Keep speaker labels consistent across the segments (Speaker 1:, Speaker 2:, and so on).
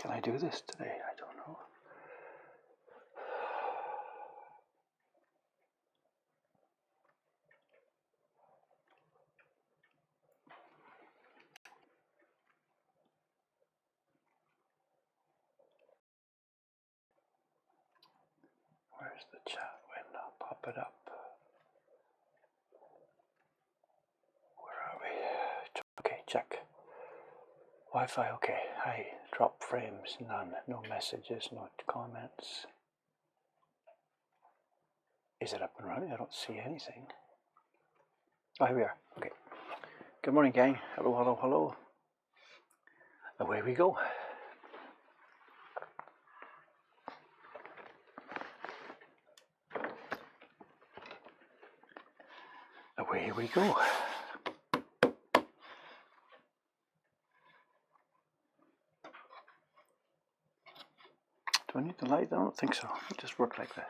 Speaker 1: Can I do this today? I don't know. Where's the chat window? Pop it up. Where are we? Okay, check. Wi-Fi, okay. Hi. Drop frames, none. No messages, no comments. Is it up and running? I don't see anything. Oh, here we are. Okay. Good morning, gang. Hello, hello, hello. Away we go. Away we go. Do I need the light? I don't think so. It'll just work like this.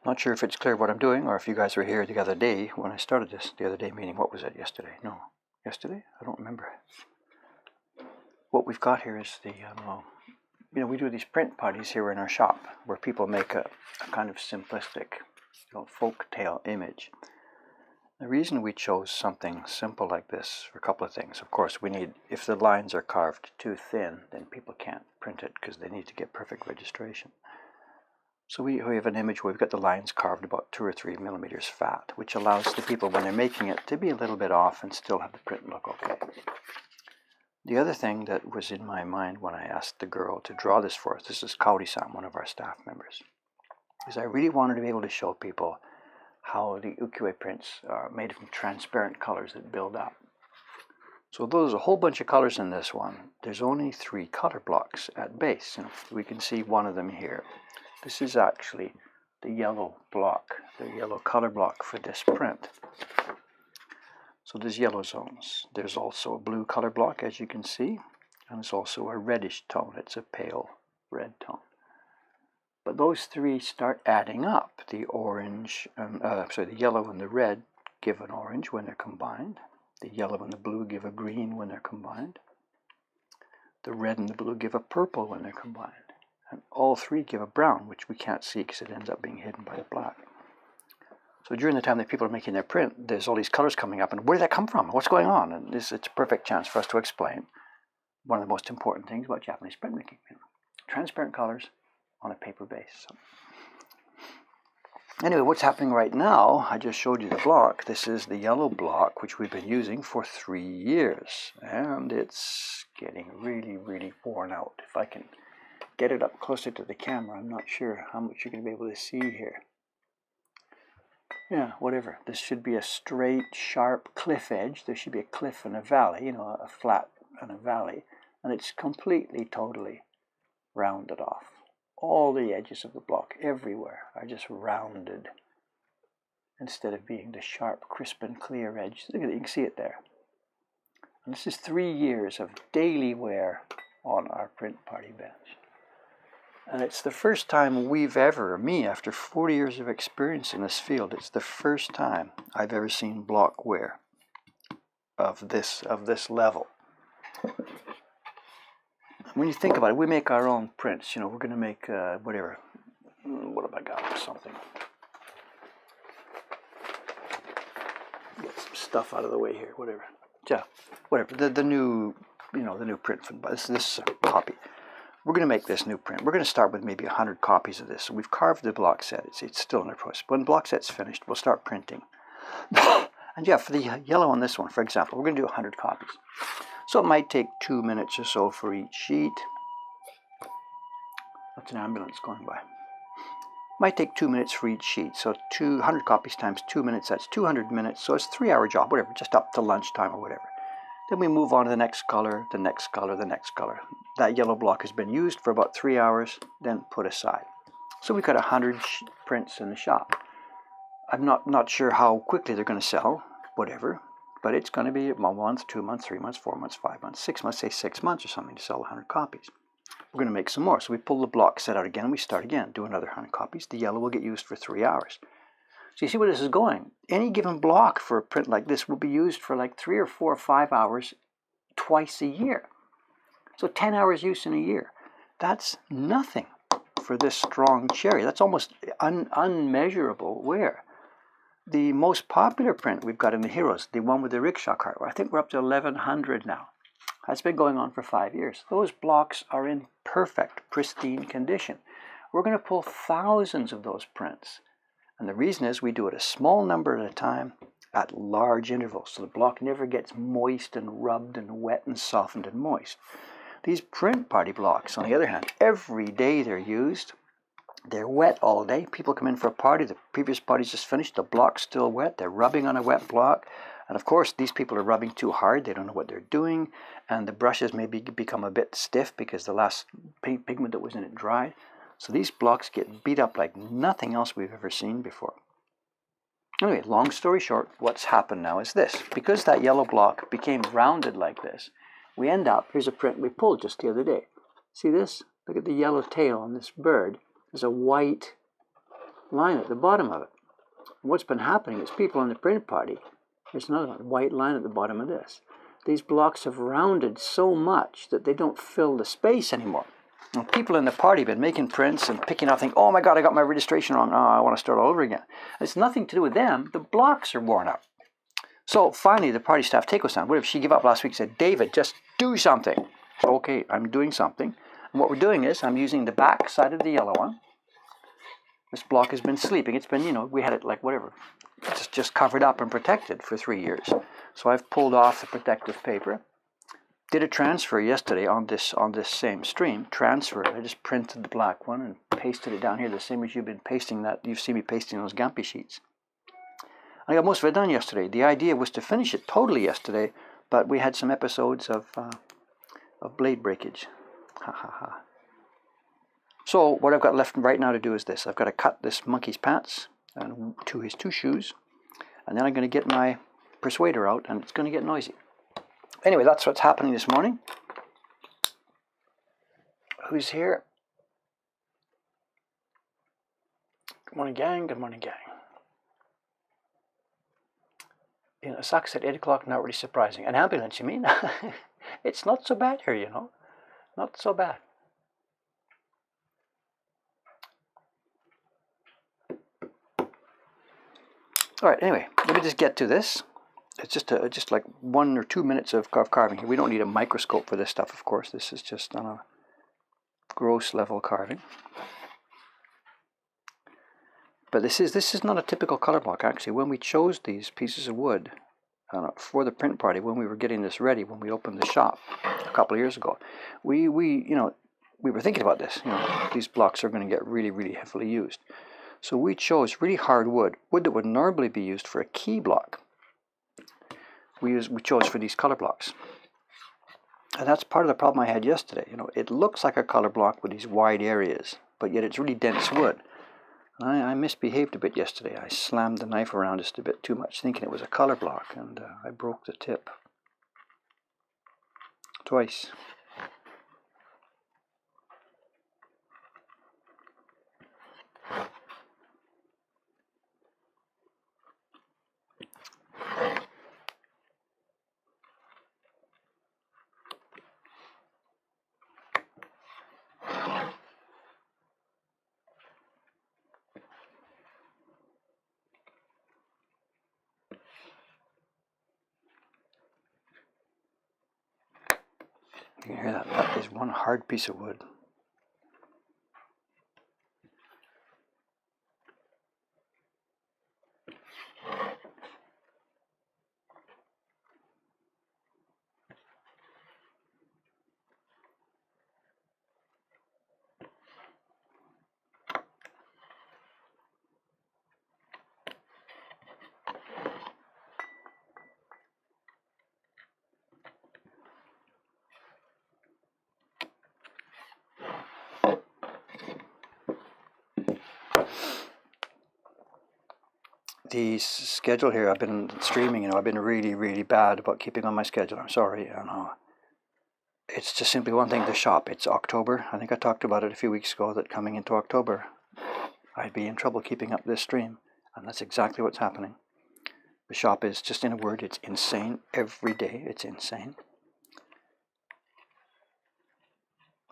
Speaker 1: Not sure if it's clear what I'm doing, or if you guys were here the other day when I started this. The other day meaning, what was it, yesterday? No. Yesterday? I don't remember. What we've got here is the, we do these print parties here in our shop, where people make a kind of simplistic, folk tale image. The reason we chose something simple like this for a couple of things. Of course, we need, if the lines are carved too thin, then people can't print it because they need to get perfect registration. So we have an image where we've got the lines carved about 2 or 3 millimeters fat, which allows the people, when they're making it, to be a little bit off and still have the print look okay. The other thing that was in my mind when I asked the girl to draw this for us, this is Kaori-san, one of our staff members, is I really wanted to be able to show people how the ukiyo-e prints are made from transparent colors that build up. So though there's a whole bunch of colors in this one, there's only 3 color blocks at base. We can see one of them here. This is actually the yellow block, the yellow color block for this print. So there's yellow zones. There's also a blue color block, as you can see, and it's also a reddish tone. It's a pale red tone. But those 3 start adding up. The orange, the yellow and the red give an orange when they're combined. The yellow and the blue give a green when they're combined. The red and the blue give a purple when they're combined. And all 3 give a brown, which we can't see because it ends up being hidden by the black. So during the time that people are making their print, there's all these colors coming up, and where did that come from? What's going on? And it's a perfect chance for us to explain one of the most important things about Japanese printmaking. Transparent colors on a paper base. So anyway, what's happening right now, I just showed you the block. This is the yellow block, which we've been using for 3 years. And it's getting really, really worn out. If I can get it up closer to the camera, I'm not sure how much you're going to be able to see here. Yeah, whatever. This should be a straight, sharp cliff edge. There should be a cliff and a valley, a flat and a valley. And it's completely, totally rounded off. All the edges of the block everywhere are just rounded instead of being the sharp, crisp and clear edge. Look at it, you can see it there. And this is 3 years of daily wear on our print party bench. And it's the first time we've ever, me after 40 years of experience in this field, it's the first time I've ever seen block wear of this level. When you think about it, we make our own prints. We're going to make whatever. What have I got? Something. Get some stuff out of the way here. Whatever. Yeah, whatever. The new, the new print from this copy. We're going to make this new print. We're going to start with maybe 100 copies of this. So we've carved the block set. It's still in the process. When the block set's finished, we'll start printing. And yeah, for the yellow on this one, for example, we're going to do 100 copies. So it might take 2 minutes or so for each sheet. That's an ambulance going by. Might take 2 minutes for each sheet. So 200 copies times 2 minutes, that's 200 minutes. So it's a 3-hour job, whatever, just up to lunchtime or whatever. Then we move on to the next color, the next color, the next color. That yellow block has been used for about 3 hours, then put aside. So we've got 100 prints in the shop. I'm not sure how quickly they're going to sell, whatever. but it's going to be 1 month, 2 months, 3 months, 4 months, 5 months, 6 months, say 6 months or something to sell 100 copies. We're going to make some more. So we pull the block set out again, we start again, do another 100 copies. The yellow will get used for 3 hours. So you see where this is going. Any given block for a print like this will be used for like 3 or 4 or 5 hours twice a year. So 10 hours use in a year. That's nothing for this strong cherry. That's almost unmeasurable wear. The most popular print we've got in the Heroes, the one with the rickshaw cart, I think we're up to 1100 now. That's been going on for 5 years. Those blocks are in perfect, pristine condition. We're going to pull thousands of those prints. And the reason is we do it a small number at a time at large intervals. So the block never gets moist and rubbed and wet and softened and moist. These print party blocks, on the other hand, every day they're used. They're wet all day. People come in for a party. The previous party's just finished. The block's still wet. They're rubbing on a wet block. And of course, these people are rubbing too hard. They don't know what they're doing. And the brushes maybe become a bit stiff because the last pigment that was in it dried. So these blocks get beat up like nothing else we've ever seen before. Anyway, long story short, what's happened now is this. Because that yellow block became rounded like this, we end up, here's a print we pulled just the other day. See this? Look at the yellow tail on this bird. There's a white line at the bottom of it. And what's been happening is people in the print party, there's another one, white line at the bottom of this. These blocks have rounded so much that they don't fill the space anymore. And people in the party have been making prints and picking up, think, oh my God, I got my registration wrong. Oh, I want to start all over again. It's nothing to do with them. The blocks are worn out. So finally, the party staff take us down. What if she gave up last week and said, David, just do something. Okay, I'm doing something. And what we're doing is I'm using the back side of the yellow one. This block has been sleeping. It's been, we had it like whatever, just covered up and protected for 3 years. So I've pulled off the protective paper. Did a transfer yesterday on this same stream. Transfer. I just printed the black one and pasted it down here, the same as you've been pasting that. You've seen me pasting those Gampi sheets. I got most of it done yesterday. The idea was to finish it totally yesterday, but we had some episodes of blade breakage. Ha ha ha. So what I've got left right now to do is this. I've got to cut this monkey's pants and his 2 shoes, and then I'm going to get my persuader out, and it's going to get noisy. Anyway, that's what's happening this morning. Who's here? Good morning, gang. Good morning, gang. It sucks at 8 o'clock, not really surprising. An ambulance, you mean? It's not so bad here, Not so bad. All right, anyway, let me just get to this. It's just like 1 or 2 minutes of carving here. We don't need a microscope for this stuff, of course. This is just on a gross level carving. But this is not a typical color block, actually. When we chose these pieces of wood for the print party, when we were getting this ready, when we opened the shop a couple of years ago, we were thinking about this. These blocks are going to get really, really heavily used. So we chose really hard wood that would normally be used for a key block. We chose for these color blocks. And that's part of the problem I had yesterday. It looks like a color block with these wide areas, but yet it's really dense wood. I misbehaved a bit yesterday. I slammed the knife around just a bit too much, thinking it was a color block, and I broke the tip twice. You can hear that. That is one hard piece of wood. the schedule here, I've been streaming, I've been really, really bad about keeping on my schedule. I'm sorry, it's just simply one thing, the shop. It's October. I think I talked about it a few weeks ago, that coming into October, I'd be in trouble keeping up this stream. And that's exactly what's happening. The shop is, just in a word, it's insane. Every day, it's insane.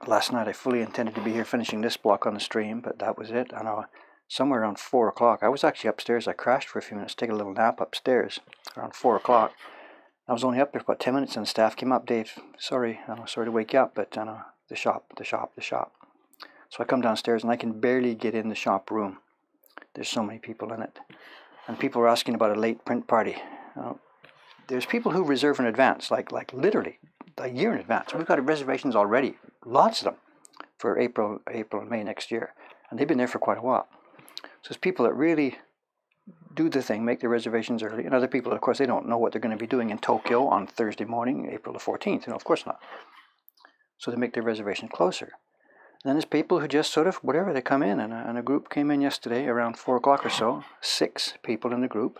Speaker 1: Last night, I fully intended to be here finishing this block on the stream, but that was it. Somewhere around 4 o'clock, I was actually upstairs. I crashed for a few minutes, take a little nap upstairs around 4 o'clock. I was only up there for about 10 minutes and the staff came up. Dave, sorry to wake you up, but the shop. So I come downstairs and I can barely get in the shop room. There's so many people in it. And people are asking about a late print party. There's people who reserve in advance, like literally a year in advance. We've got reservations already, lots of them, for April and May next year. And they've been there for quite a while. So there's people that really do the thing, make their reservations early, and other people, of course, they don't know what they're going to be doing in Tokyo on Thursday morning, April the 14th. Of course not. So they make their reservation closer. And then there's people who just sort of, whatever, they come in, and a group came in yesterday around 4 o'clock or so, 6 people in the group.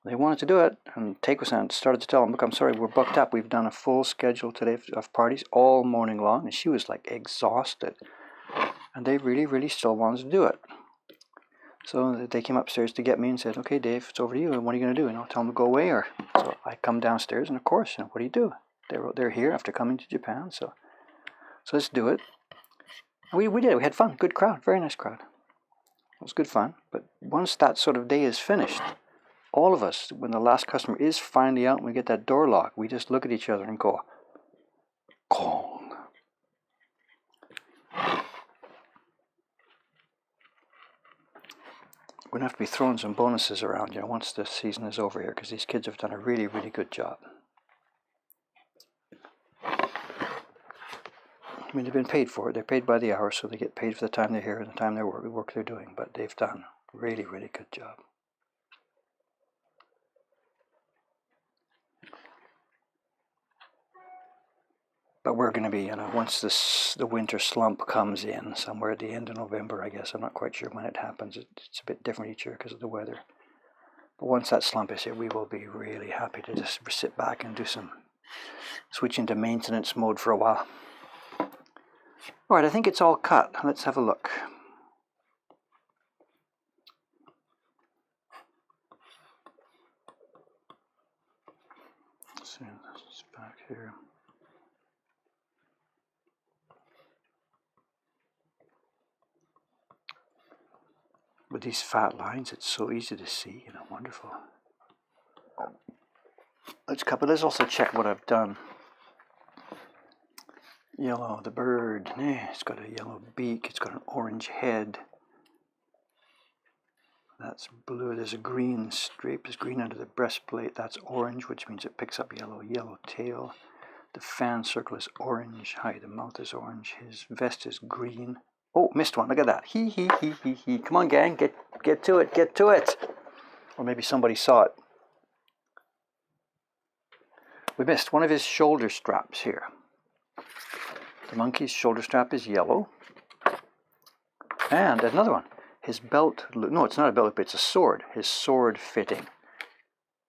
Speaker 1: They wanted to do it, and Teiko-san started to tell them, look, I'm sorry, we're booked up. We've done a full schedule today of parties all morning long, and she was like exhausted. And they really, really still wanted to do it. So they came upstairs to get me and said, okay, Dave, it's over to you. And what are you going to do? Tell them to go away? Or so I come downstairs, and of course, what do you do? They're here after coming to Japan, so let's do it. And we did it. We had fun. Good crowd. Very nice crowd. It was good fun. But once that sort of day is finished, all of us, when the last customer is finally out and we get that door lock, we just look at each other and go, gong. We're going to have to be throwing some bonuses around, once the season is over here, because these kids have done a really, really good job. I mean, they've been paid for it. They're paid by the hour, so they get paid for the time they're here and the time the work they're doing. But they've done a really, really good job. But we're going to be, once the winter slump comes in, somewhere at the end of November, I guess. I'm not quite sure when it happens. It's a bit different each year because of the weather. But once that slump is here, we will be really happy to just sit back and switch into maintenance mode for a while. All right, I think it's all cut. Let's have a look. Let's see, this is back here. With these fat lines, it's so easy to see, wonderful. Let's also check what I've done. Yellow, the bird, it's got a yellow beak, it's got an orange head. That's blue, there's a green stripe, there's green under the breastplate, that's orange, which means it picks up yellow tail. The fan circle is orange, the mouth is orange, his vest is green. Oh, missed one, look at that. He. Come on, gang, get to it. Or maybe somebody saw it. We missed one of his shoulder straps here. The monkey's shoulder strap is yellow. And another one. His belt, no, it's not a belt, it's a sword. His sword fitting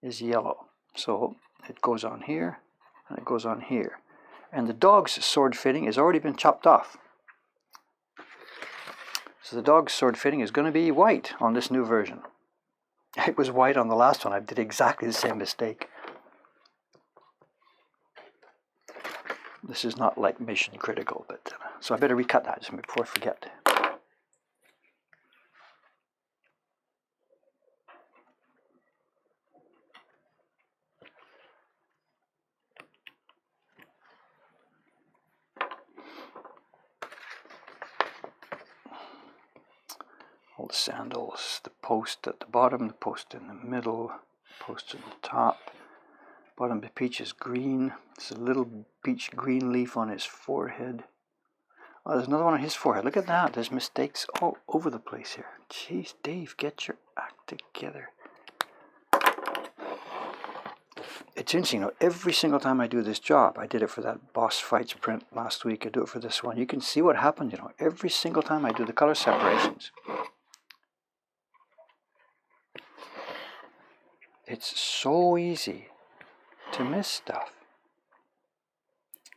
Speaker 1: is yellow. So it goes on here, and it goes on here. And the dog's sword fitting has already been chopped off. So the dog's sword fitting is going to be white on this new version. It was white on the last one. I did exactly the same mistake. This is not like mission critical, but so I better recut that just before I forget. All the sandals, the post at the bottom, the post in the middle, post in the top. Bottom of the peach is green. There's a little peach green leaf on his forehead. Oh, there's another one on his forehead. Look at that. There's mistakes all over the place here. Jeez, Dave, get your act together. It's interesting, every single time I do this job, I did it for that Boss Fights print last week, I do it for this one. You can see what happened, every single time I do the color separations. it's so easy to miss stuff.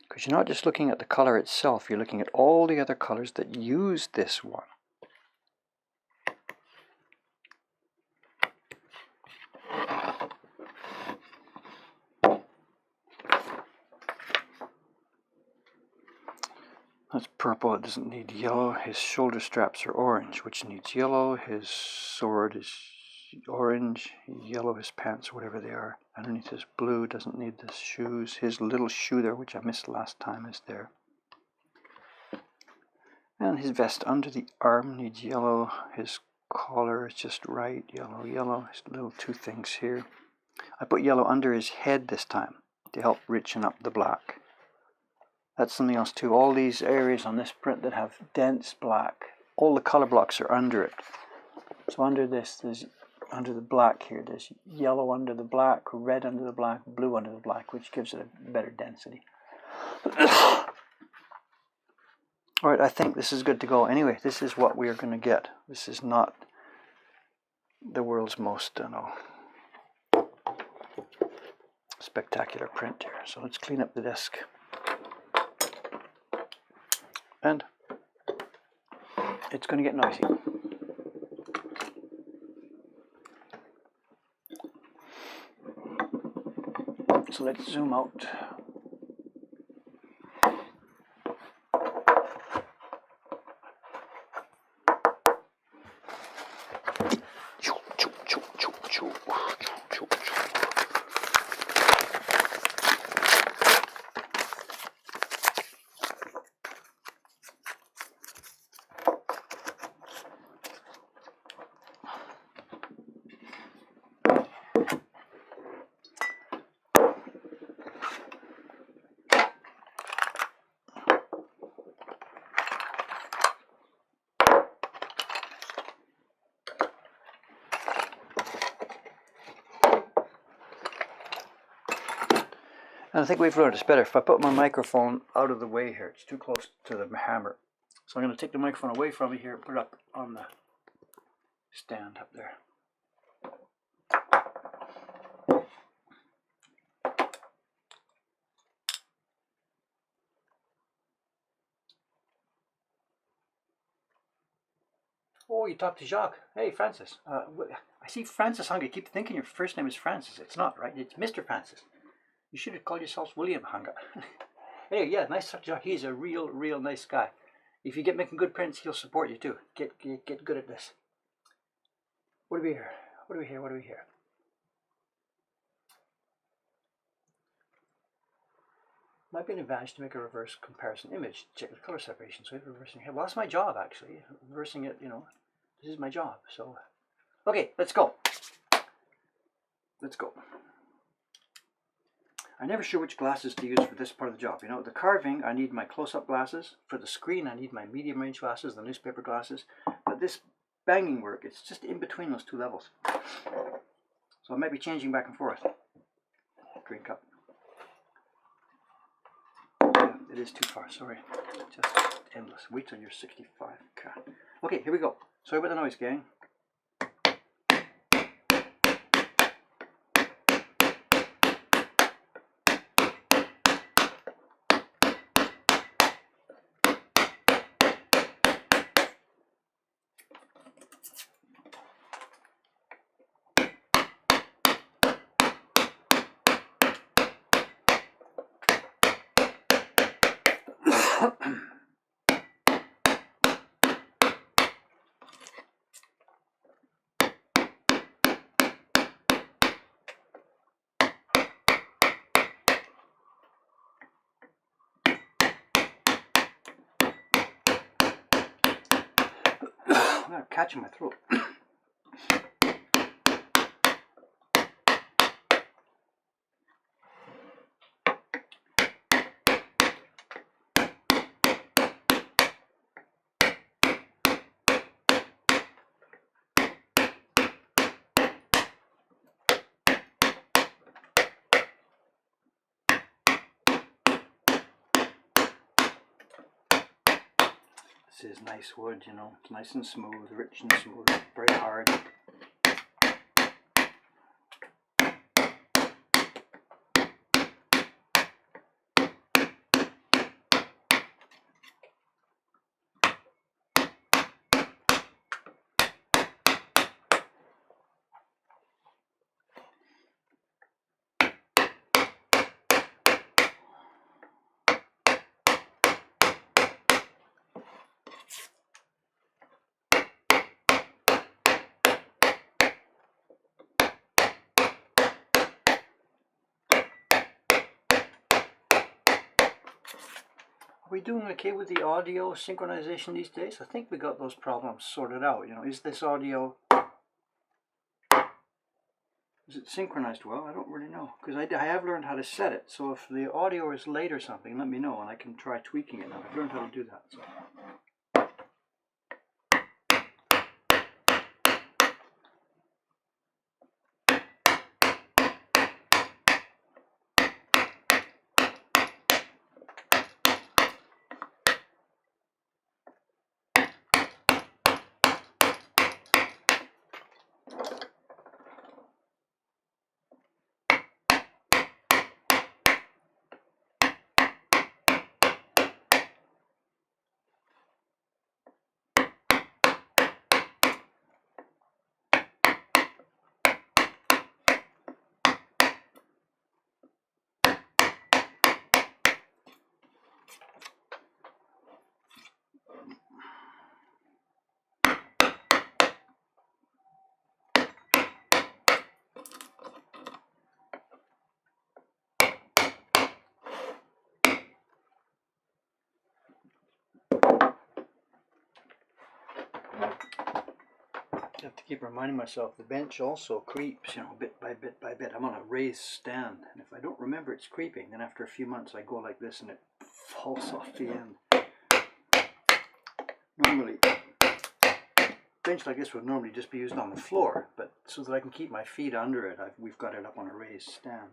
Speaker 1: Because you're not just looking at the color itself, you're looking at all the other colors that use this one. That's purple, it doesn't need yellow. His shoulder straps are orange, which needs yellow. His sword is orange, yellow, his pants, whatever they are. Underneath is blue, doesn't need the shoes. His little shoe there, which I missed last time, is there. And his vest under the arm needs yellow. His collar is just right, yellow, yellow. His little two things here. I put yellow under his head this time to help richen up the black. That's something else too. All these areas on this print that have dense black, all the color blocks are under it. So under this, there's under the black here, there's yellow under the black, red under the black, blue under the black, which gives it a better density. Alright, I think this is good to go. Anyway, this is what we are going to get. This is not the world's most, spectacular print here. So let's clean up the desk. And it's going to get noisy. So let's zoom out. And I think we've learned it's better if I put my microphone out of the way here. It's too close to the hammer. So I'm going to take the microphone away from me here and put it up on the stand up there. Oh, you talked to Jacques. Hey, Francis. I see Francis Hunger. Keep thinking your first name is Francis. It's not, right? It's Mr. Francis. You should have called yourselves William Hunger. Hey, yeah, nice to talk to Jacques. He's a real nice guy. If you get making good prints, he'll support you too. Get good at this. What do we hear? What do we hear? What do we hear? Might be an advantage to make a reverse comparison image. Check the color separation. So reversing it. Well, that's my job actually. Reversing it, this is my job. So, okay, let's go. Let's go. I'm never sure which glasses to use for this part of the job. The carving, I need my close-up glasses. For the screen, I need my medium range glasses, the newspaper glasses. But this banging work, it's just in between those two levels. So I might be changing back and forth. Drink up. Yeah, it is too far, sorry. Just endless. Wait till you're 65. Okay, here we go. Sorry about the noise, gang. I'm catching my throat. This is nice wood, it's nice and smooth, rich and smooth, very hard. we doing okay with the audio synchronization these days? I think we got those problems sorted out. You know, is this audio, is it synchronized well? I don't really know, because I have learned how to set it. So if the audio is late or something, let me know and I can try tweaking it now. I've learned how to do that. So. I have to keep reminding myself the bench also creeps, you know, bit by bit by bit. I'm on a raised stand, and if I don't remember it's creeping, then after a few months I go like this and it falls off the end. Normally, a bench like this would normally just be used on the floor, but so that I can keep my feet under it, we've got it up on a raised stand.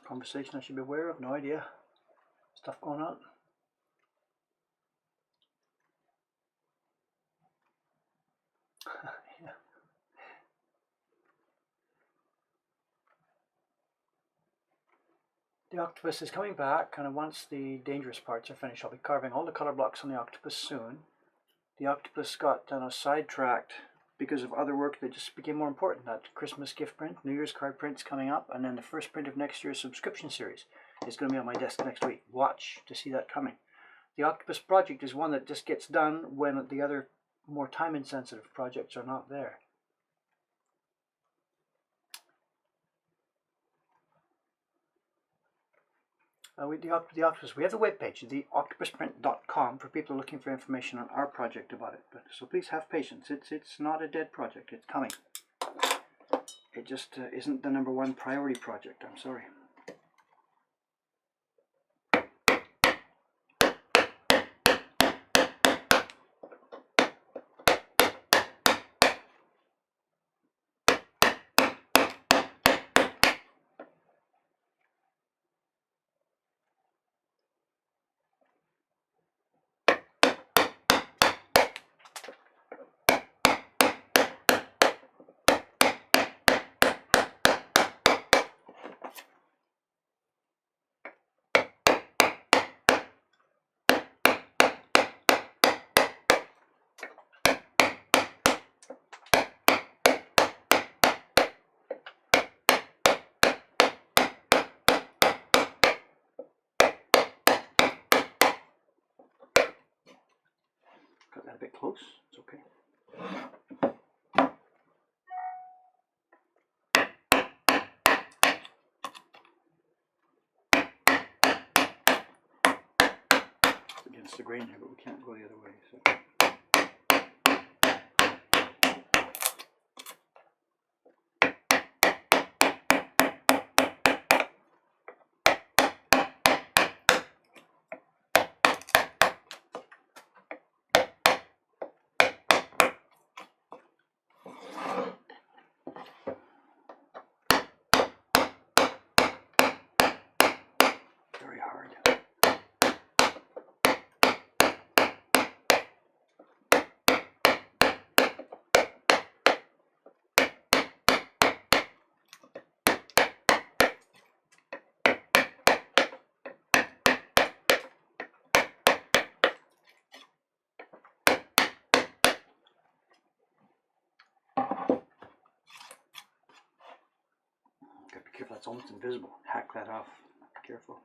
Speaker 1: Conversation I should be aware of? No idea. Stuff going on? Yeah. The octopus is coming back, and once the dangerous parts are finished, I'll be carving all the color blocks on the octopus soon. The octopus got sidetracked because of other work that just became more important. That Christmas gift print, New Year's card print's coming up, and then the first print of next year's subscription series is going to be on my desk next week. Watch to see that coming. The octopus project is one that just gets done when the other more time-insensitive projects are not there. The octopus, we have the webpage, theoctopusprint.com, for people looking for information on our project about it. So please have patience. It's not a dead project. It's coming. It just isn't the #1 priority project. I'm sorry. Got that a bit close. It's okay. It's against the grain here, but we can't go the other way. So. Very hard. Gotta be careful, that's almost invisible. Hack that off. Be careful.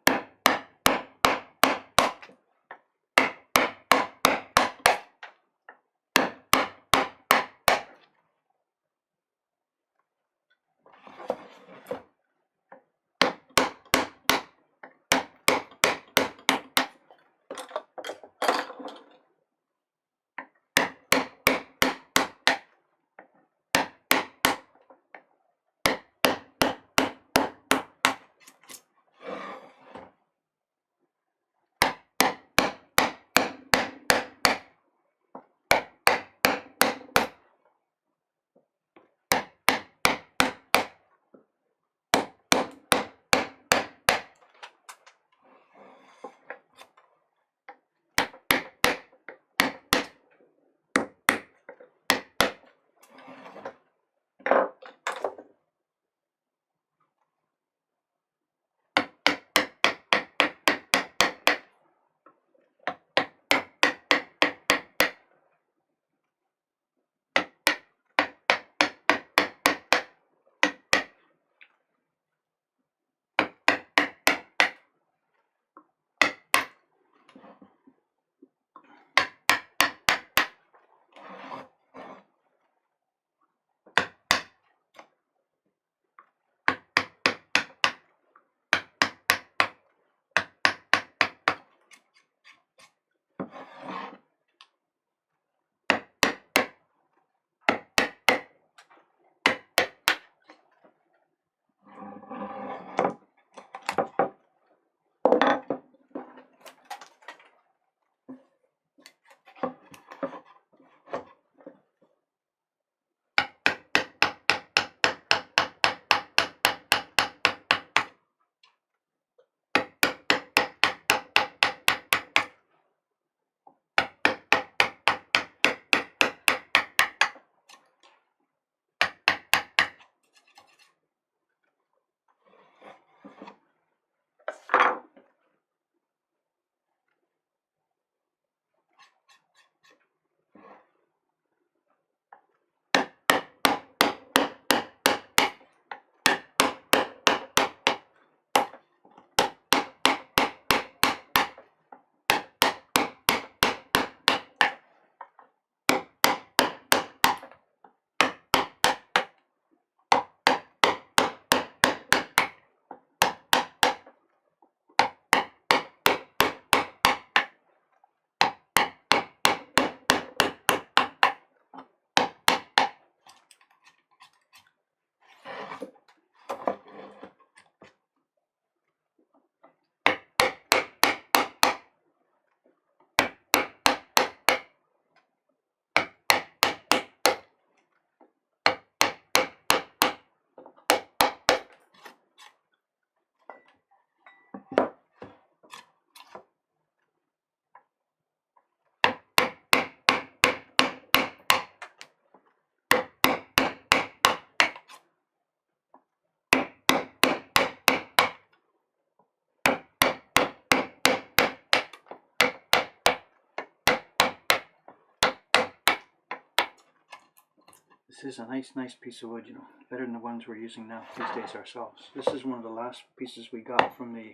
Speaker 1: This is a nice piece of wood, you know, better than the ones we're using now these days ourselves. This is one of the last pieces we got from the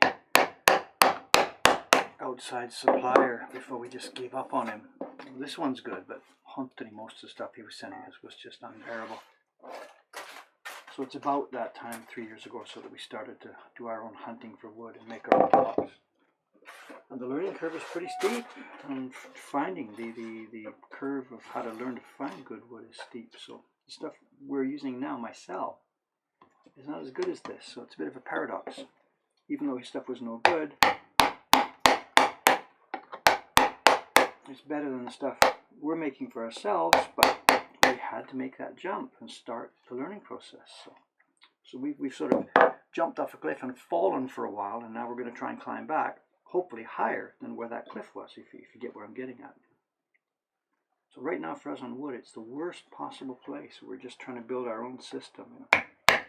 Speaker 1: outside supplier before we just gave up on him. This one's good, but hunting most of the stuff he was sending us was just unbearable. So it's about that time 3 years ago or so that we started to do our own hunting for wood and make our own blocks. And the learning curve is pretty steep, and finding the curve of how to learn to find good wood is steep. So the stuff we're using now myself is not as good as this, so it's a bit of a paradox. Even though his stuff was no good, it's better than the stuff we're making for ourselves, but we had to make that jump and start the learning process. So we've sort of jumped off a cliff and fallen for a while, and now we're going to try and climb back, hopefully higher than where that cliff was, if you get where I'm getting at. So right now for us on wood, it's the worst possible place. We're just trying to build our own system. You know?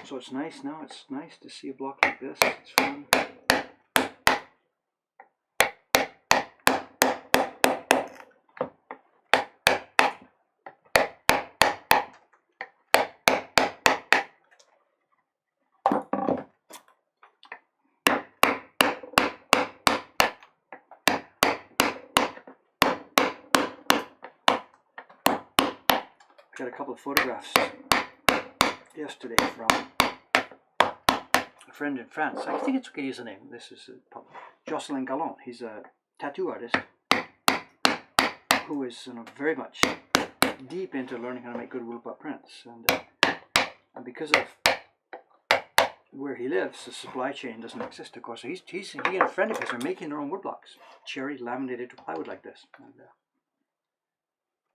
Speaker 1: So it's nice now. It's nice to see a block like this. It's fun. I got a couple of photographs yesterday from a friend in France. I think it's okay to use the name. This is Jocelyn Gallon. He's a tattoo artist who is, you know, very much deep into learning how to make good woodblock prints. And because of where he lives, the supply chain doesn't exist, of course. So he and a friend of his are making their own woodblocks, cherry laminated to plywood like this. And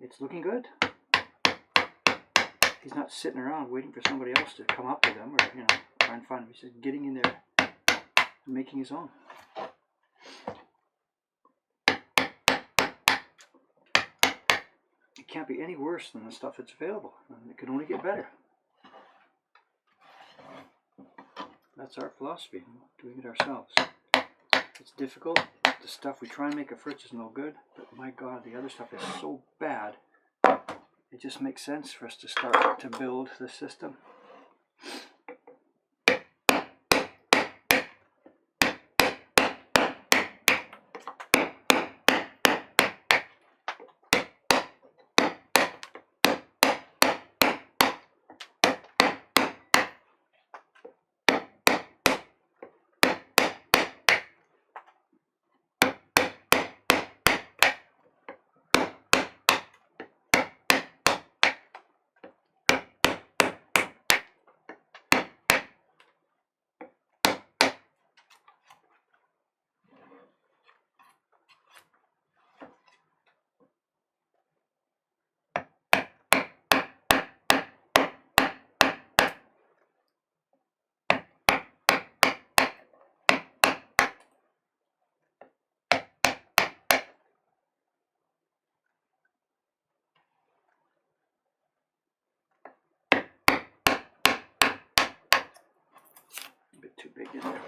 Speaker 1: it's looking good. He's not sitting around waiting for somebody else to come up with them or, you know, try and find them. He's just getting in there and making his own. It can't be any worse than the stuff that's available, and it can only get better. That's our philosophy, doing it ourselves. It's difficult. The stuff we try and make at first is no good, but my God, the other stuff is so bad. It just makes sense for us to start to build the system. A bit too big in there.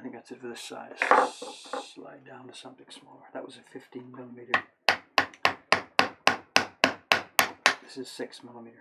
Speaker 1: think that's it for this size. Slide down to something smaller. That was a 15mm. This is 6mm.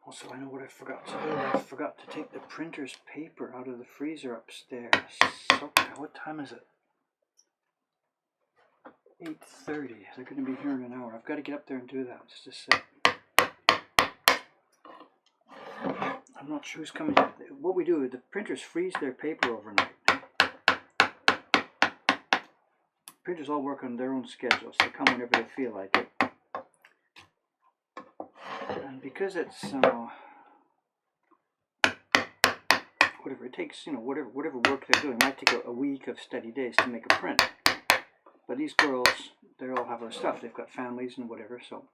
Speaker 1: Also, I know what I forgot to do. I forgot to take the printer's paper out of the freezer upstairs. So, what time is it? 8:30. They're going to be here in an hour. I've got to get up there and do that. Just a sec. I'm not sure who's coming. What we do, the printers freeze their paper overnight. Printers all work on their own schedules. They come whenever they feel like it. And because it's whatever it takes, whatever work they're doing, it might take a week of steady days to make a print. But these girls, they all have their stuff. They've got families and whatever, so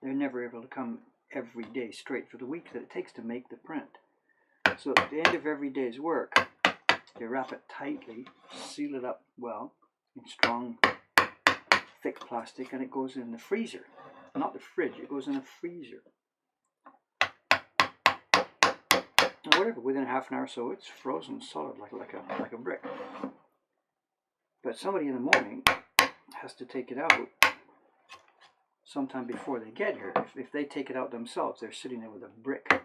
Speaker 1: they're never able to come every day straight for the week that it takes to make the print. So at the end of every day's work, they wrap it tightly, seal it up well in strong, thick plastic, and it goes in the freezer. Not the fridge, it goes in a freezer. And whatever, within half an hour or so, it's frozen solid like a brick. But somebody in the morning has to take it out sometime before they get here. If they take it out themselves, they're sitting there with a brick,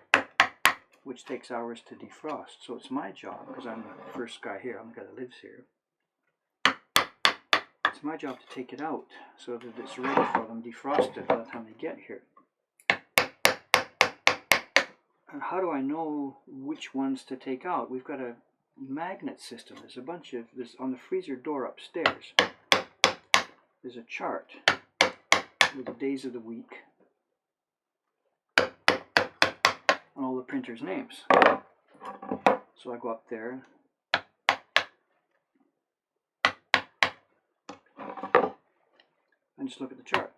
Speaker 1: which takes hours to defrost. So it's my job, because I'm the first guy here, I'm the guy that lives here. It's my job to take it out so that it's ready for them, defrosted by the time they get here. And how do I know which ones to take out? We've got a magnet system. There's a bunch of this on the freezer door upstairs. There's a chart with the days of the week and all the printers' names. So I go up there and just look at the chart.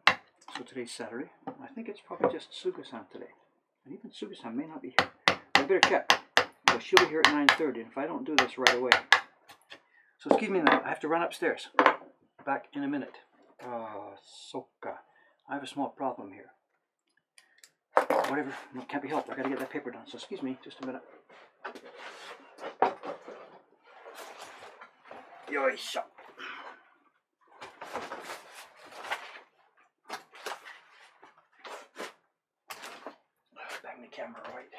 Speaker 1: So today's Saturday. I think it's probably just Suga-san today. And even Suga-san may not be here. I better check. Well, she'll be here at 9:30, and if I don't do this right away. So excuse me now, I have to run upstairs. Back in a minute. Soka. I have a small problem here. Whatever, no, can't be helped. I gotta get that paper done. So excuse me, just a minute. Yoisha. Bang the camera right.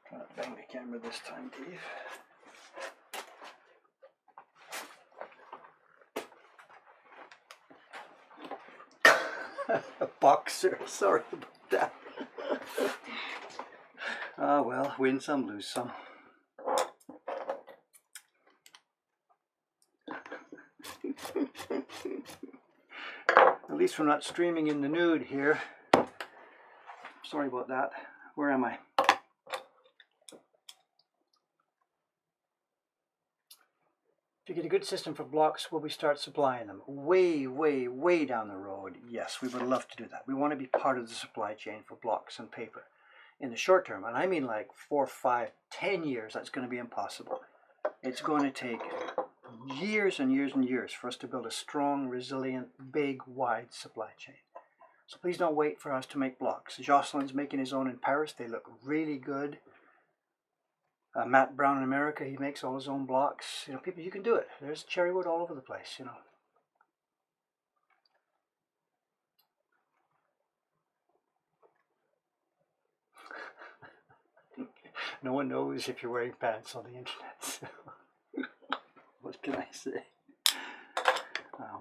Speaker 1: Try not to bang the camera this time, Dave. A boxer, sorry about that. Ah, well, win some, lose some. At least we're not streaming in the nude here. sorry about that. Where am I? To get a good system for blocks, will we start supplying them? Way, way, way down the road, yes, we would love to do that. We want to be part of the supply chain for blocks and paper. In the short term, and I mean like 4, 5, 10 years, that's going to be impossible. It's going to take years and years and years for us to build a strong, resilient, big, wide supply chain. So please don't wait for us to make blocks. Jocelyn's making his own in Paris. They look really good. Matt Brown in America, he makes all his own blocks. You know, people, you can do it. There's cherry wood all over the place, you know. No one knows if you're wearing pants on the internet. So what can I say?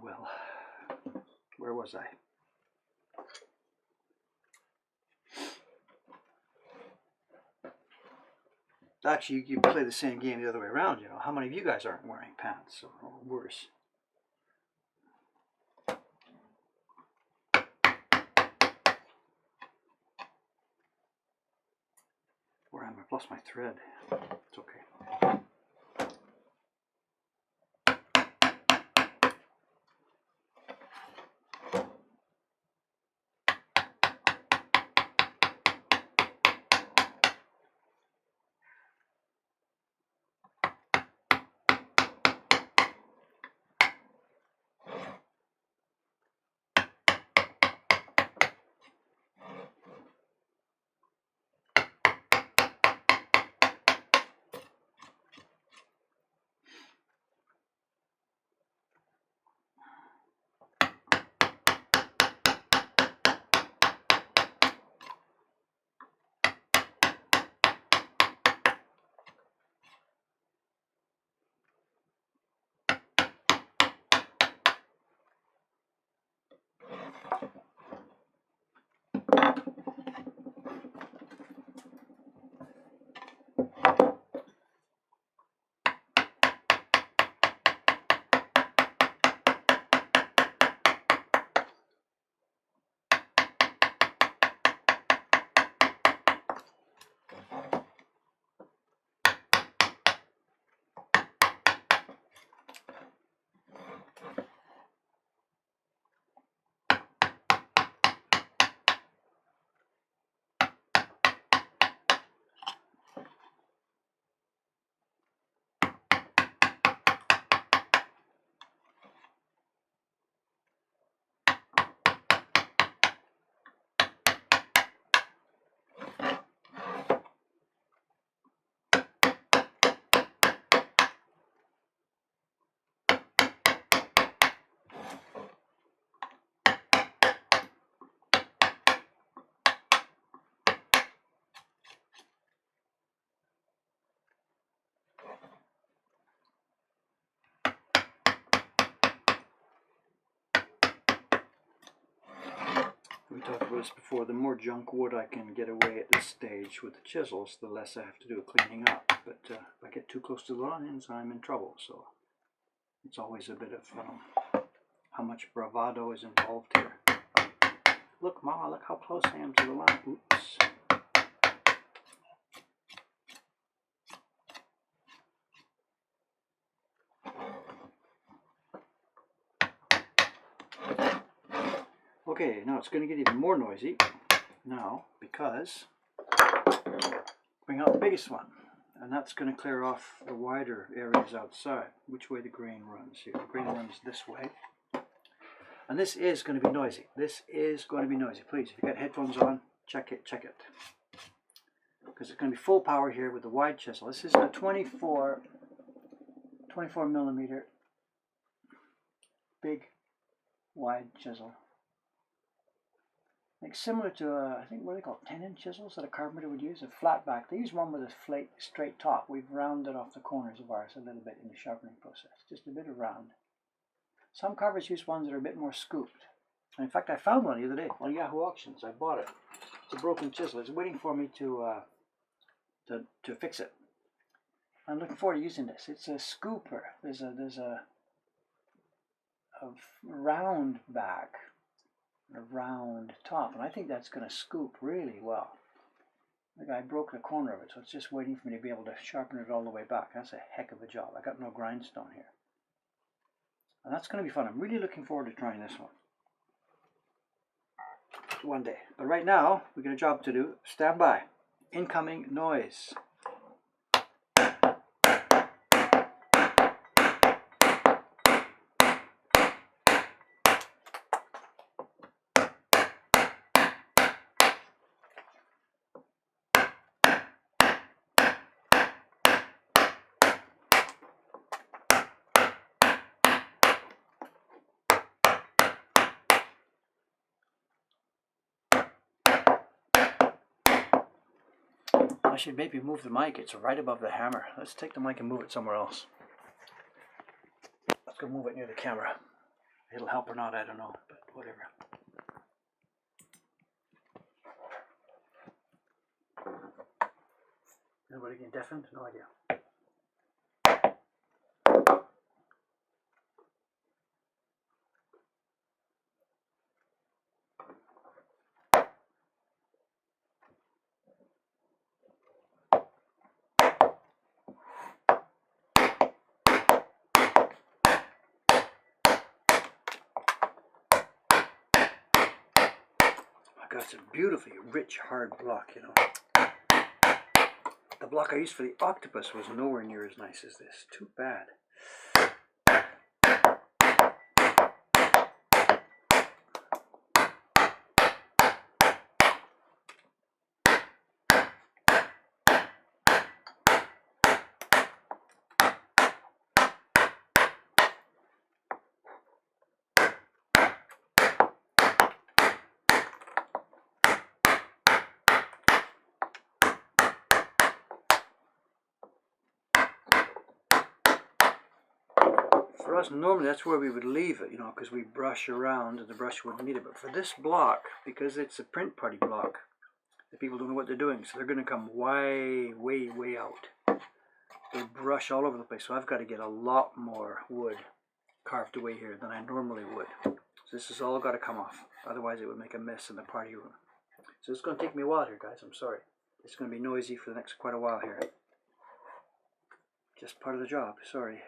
Speaker 1: Well, where was I? Actually, you play the same game the other way around, you know. How many of you guys aren't wearing pants or worse? Where am I? I've lost my thread. It's okay. We talked about this before, the more junk wood I can get away at this stage with the chisels, the less I have to do cleaning up. But if I get too close to the lines, I'm in trouble. So it's always a bit of how much bravado is involved here. Look, Mama, look how close I am to the line. Oops. Okay, now it's going to get even more noisy now because bring out the biggest one, and that's going to clear off the wider areas outside. Which way the grain runs here? The grain runs this way, and this is going to be noisy. This is going to be noisy. Please, if you've got headphones on, check it, because it's going to be full power here with the wide chisel. This is a 24 millimeter big wide chisel. Like similar to I think what are they called, 10-inch chisels that a carpenter would use, a flat back. They use one with a straight top. We've rounded off the corners of ours a little bit in the sharpening process, just a bit of round. Some carvers use ones that are a bit more scooped. And in fact, I found one the other day on Yahoo Auctions. I bought it. It's a broken chisel. It's waiting for me to fix it. I'm looking forward to using this. It's a scooper. There's a round back and a round top, and I think that's going to scoop really well. The guy broke the corner of it, so it's just waiting for me to be able to sharpen it all the way back. That's a heck of a job. I got no grindstone here. And that's going to be fun. I'm really looking forward to trying this one day. But right now, we got a job to do. Stand by. Incoming noise. I should maybe move the mic. It's right above the hammer. Let's take the mic and move it somewhere else. Let's go move it near the camera. It'll help or not, I don't know, but whatever. Nobody getting deafened? No idea. God, it's a beautifully rich, hard block, you know. The block I used for the octopus was nowhere near as nice as this. Too bad. For us, normally that's where we would leave it, you know, because we brush around and the brush wouldn't need it. But for this block, because it's a print party block, the people don't know what they're doing, so they're going to come way, way, way out. They brush all over the place, so I've got to get a lot more wood carved away here than I normally would. So this has all got to come off, otherwise it would make a mess in the party room. So it's going to take me a while here, guys, I'm sorry. It's going to be noisy for the next quite a while here. Just part of the job, sorry.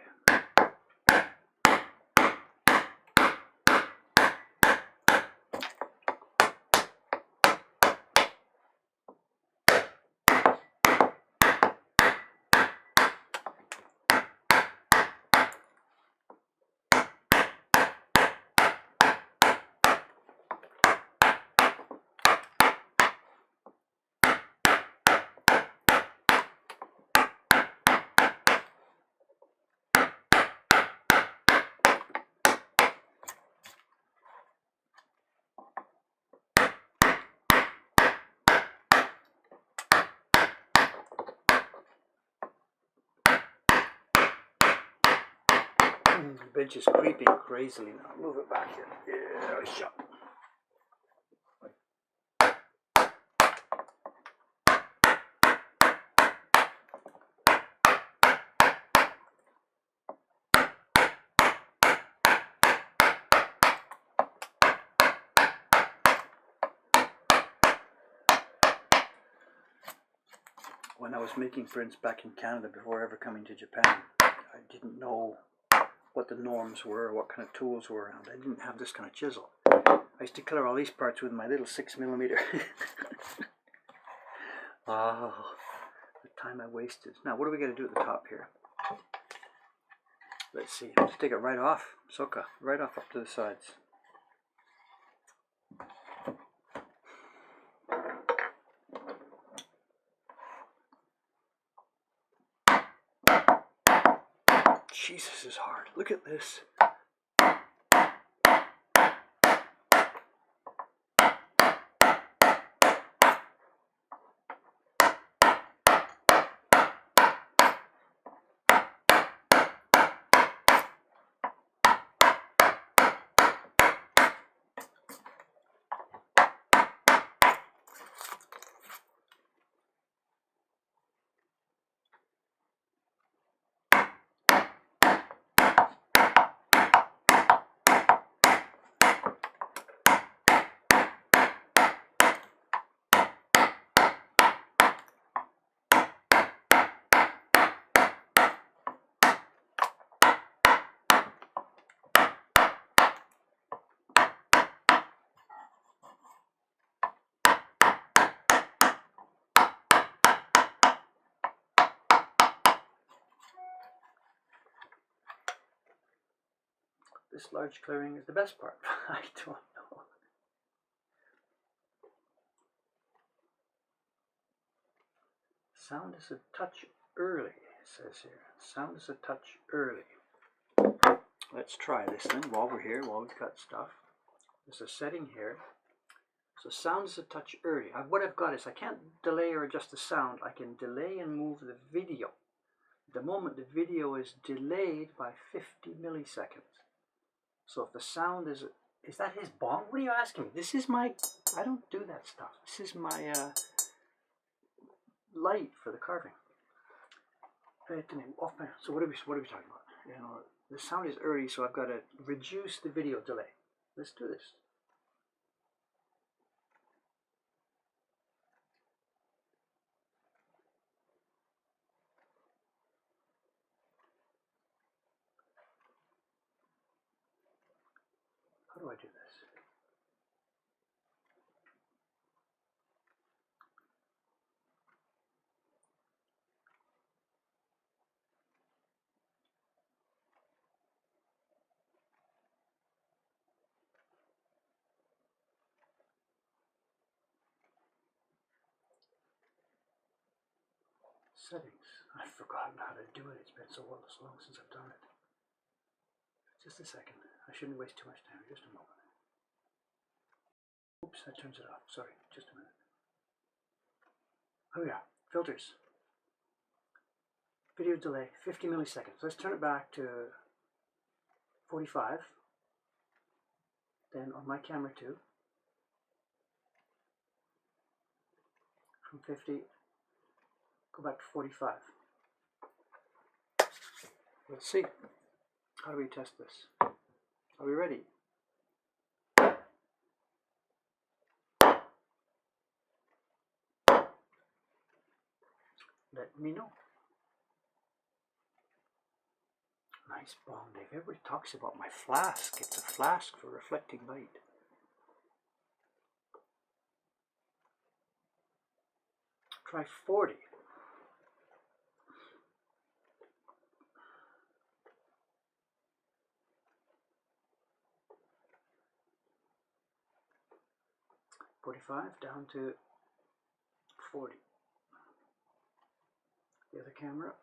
Speaker 1: The bench is creeping crazily now. Move it back here. Yeah, shut. When I was making prints back in Canada before ever coming to Japan, I didn't know what the norms were, what kind of tools were around. I didn't have this kind of chisel. I used to clear all these parts with my little 6mm. Oh, the time I wasted. Now, what do we got to do at the top here? Let's see. Let's take it right off. Soka, right off up to the sides. Jesus, this is hard. Look at this. this large clearing is the best part. I don't know. Sound is a touch early, it says here. Sound is a touch early. Let's try this then while we're here, while we've got stuff. There's a setting here. So sound is a touch early. What I've got is I can't delay or adjust the sound. I can delay and move the video. At the moment the video is delayed by 50 milliseconds. So if the sound is that his bong? What are you asking me? This is my, I don't do that stuff. This is my light for the carving. So what are we talking about? You know, the sound is early, so I've got to reduce the video delay. Let's do this. How do I do this? Settings. I've forgotten how to do it. It's been so long since I've done it. Just a second. I shouldn't waste too much time. Just a moment. Oops, that turns it off. Sorry, just a minute. Oh yeah, filters. Video delay, 50 milliseconds. Let's turn it back to 45. Then on my camera too. From 50, go back to 45. Let's see. How do we test this? Are we ready? Let me know. Nice bong, Dave. Everybody talks about my flask. It's a flask for reflecting light. Try 40. Down to 40. The other camera.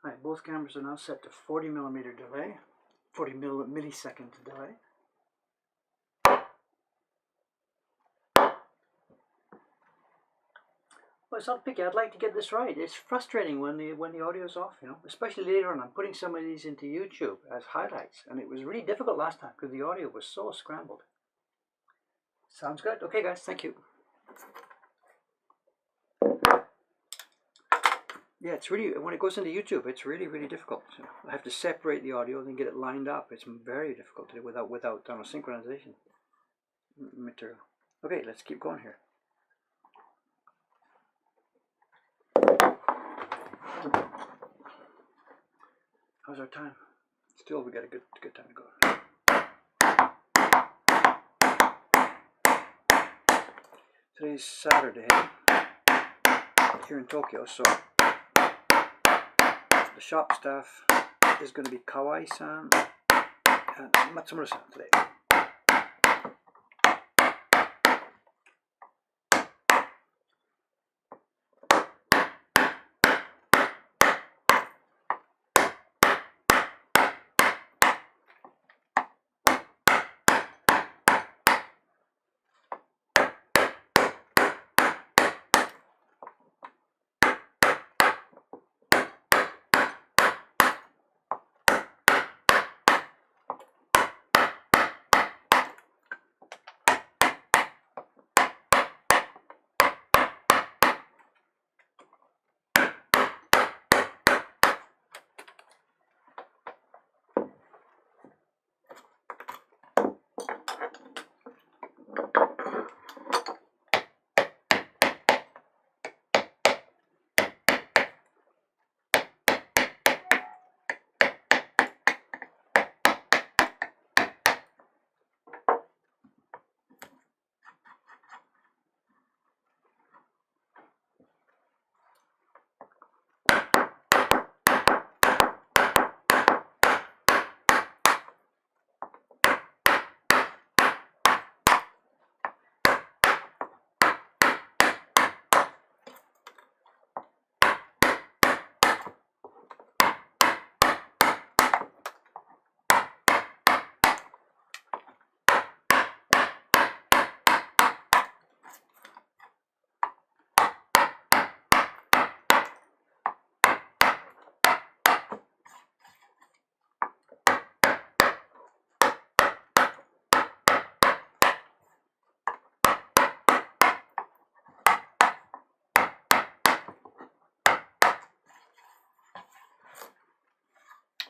Speaker 1: Alright, both cameras are now set to 40 millimeter delay, 40 millisecond delay. Well, it's not picky. I'd like to get this right. It's frustrating when the audio is off, you know, especially later on. I'm putting some of these into YouTube as highlights, and it was really difficult last time because the audio was so scrambled. Sounds good. Okay, guys, thank you. Yeah, it's really, when it goes into YouTube, it's really, really difficult. So I have to separate the audio and then get it lined up. It's very difficult to do without synchronization material. Okay, let's keep going here. How's our time? Still, we got a good time to go. Today's Saturday here in Tokyo, so the shop staff is going to be Kawai-san and Matsumura-san today.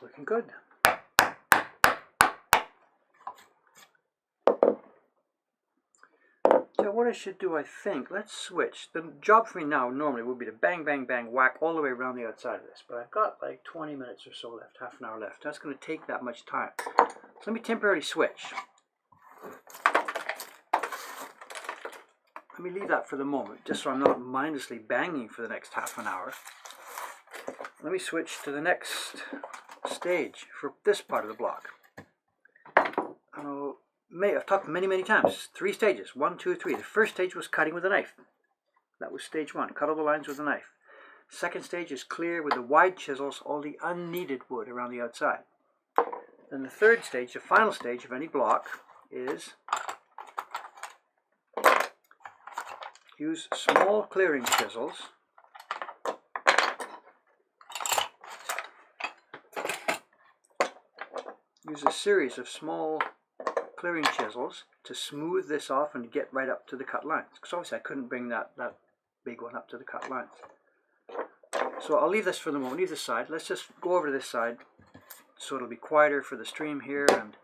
Speaker 1: looking good. So what I should do, I think, let's switch. The job for me now normally would be to bang, bang, bang, whack all the way around the outside of this. But I've got like 20 minutes or so left, half an hour left. That's going to take that much time. So let me temporarily switch. Let me leave that for the moment, just so I'm not mindlessly banging for the next half an hour. Let me switch to the next stage for this part of the block. I've talked many times. 3 stages. 1, 2, 3. The first stage was cutting with a knife. That was stage 1. Cut all the lines with a knife. Second stage is clear with the wide chisels all the unneeded wood around the outside. Then the third stage, the final stage of any block, is use small clearing chisels use a series of small clearing chisels to smooth this off and get right up to the cut lines, because obviously I couldn't bring that big one up to the cut lines. So I'll leave this for the moment, leave this side. Let's just go over to this side so it'll be quieter for the stream here. And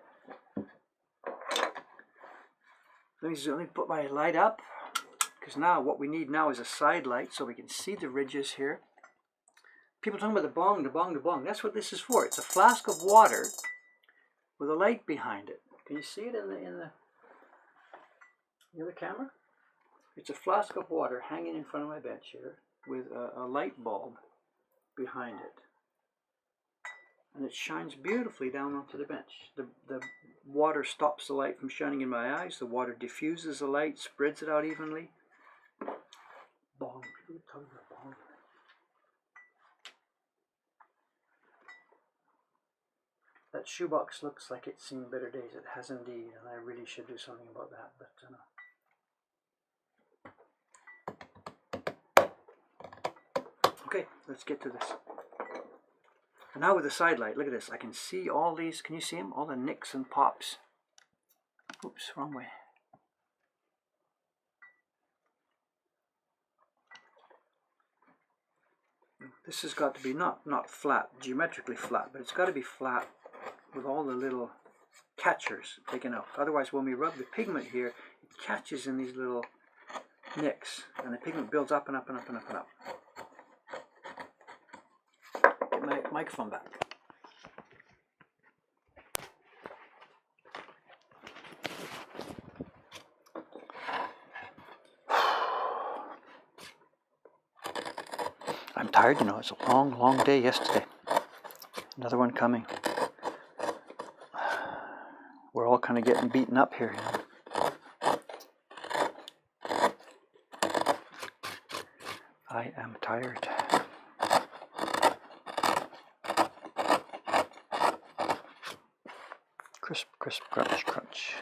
Speaker 1: let me put my light up, because now what we need now is a side light so we can see the ridges here. People talking about the bong, the bong, the bong. That's what this is for. It's a flask of water with a light behind it. Can you see it in the camera? It's a flask of water hanging in front of my bench here with a light bulb behind it. And it shines beautifully down onto the bench. The water stops the light from shining in my eyes. The water diffuses the light, spreads it out evenly. Bong. Bong. That shoebox looks like it's seen better days. It has indeed, and I really should do something about that, but okay, let's get to this. And now with the side light, look at this. I can see all these, can you see them? All the nicks and pops. Oops, wrong way. This has got to be not flat, geometrically flat, but it's got to be flat with all the little catchers taken out. Otherwise, when we rub the pigment here, it catches in these little nicks, and the pigment builds up and up and up and up and up. Get my microphone back. I'm tired, you know, it's a long day yesterday. Another one coming. We're all kind of getting beaten up here, you know. I am tired. Crisp, crisp, crunch, crunch.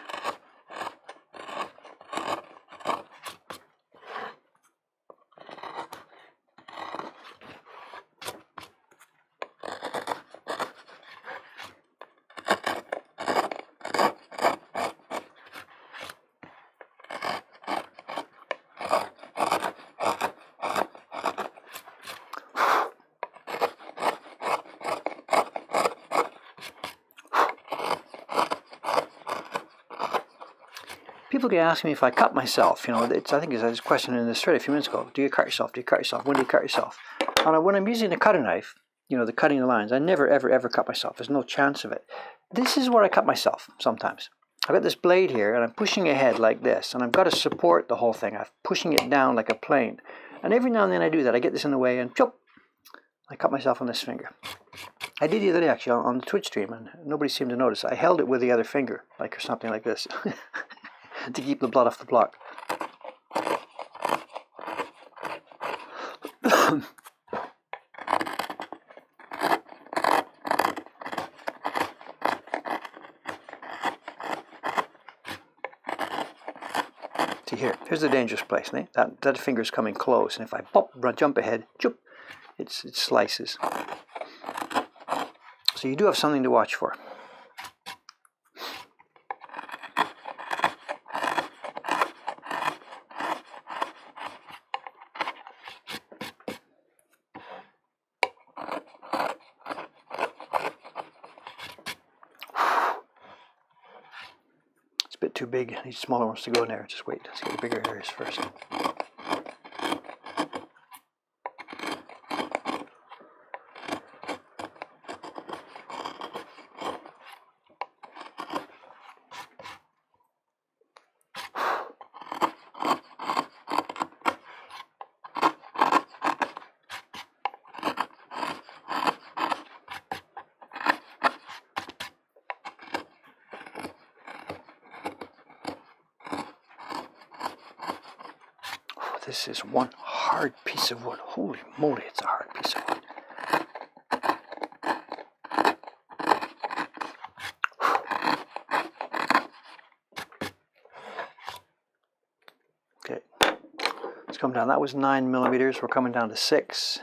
Speaker 1: People get asking me if I cut myself. You know, I think there's this question in this thread a few minutes ago. Do you cut yourself? Do you cut yourself? When do you cut yourself? And when I'm using a cutter knife, you know, the cutting the lines, I never, ever cut myself. There's no chance of it. This is where I cut myself sometimes. I've got this blade here, and I'm pushing ahead like this, and I've got to support the whole thing. I'm pushing it down like a plane. And every now and then I do that. I get this in the way, and chop, I cut myself on this finger. I did the other day, actually, on the Twitch stream, and nobody seemed to notice. I held it with the other finger, like or something like this. To keep the blood off the block. See here's the dangerous place. That finger's coming close, and if I pop, jump ahead, choop, it slices. So you do have something to watch for. too big. I need smaller ones to go in there. Just wait. Let's get the bigger areas first. This is one hard piece of wood. Holy moly, it's a hard piece of wood. Okay, let's come down. That was 9 millimeters. We're coming down to 6.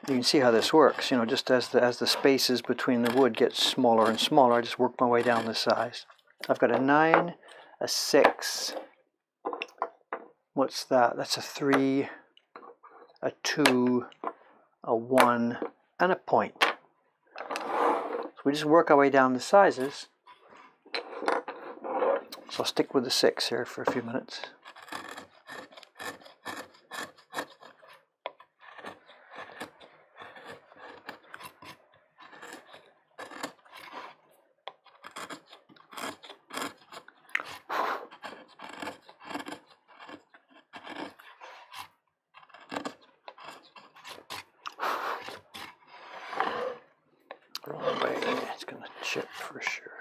Speaker 1: You can see how this works. You know, just as the spaces between the wood get smaller and smaller, I just work my way down the size. I've got a 9, a 6. What's that? That's a 3, a 2, a 1, and a point. So we just work our way down the sizes. So I'll stick with the 6 here for a few minutes. Wrong way, it's going to chip for sure.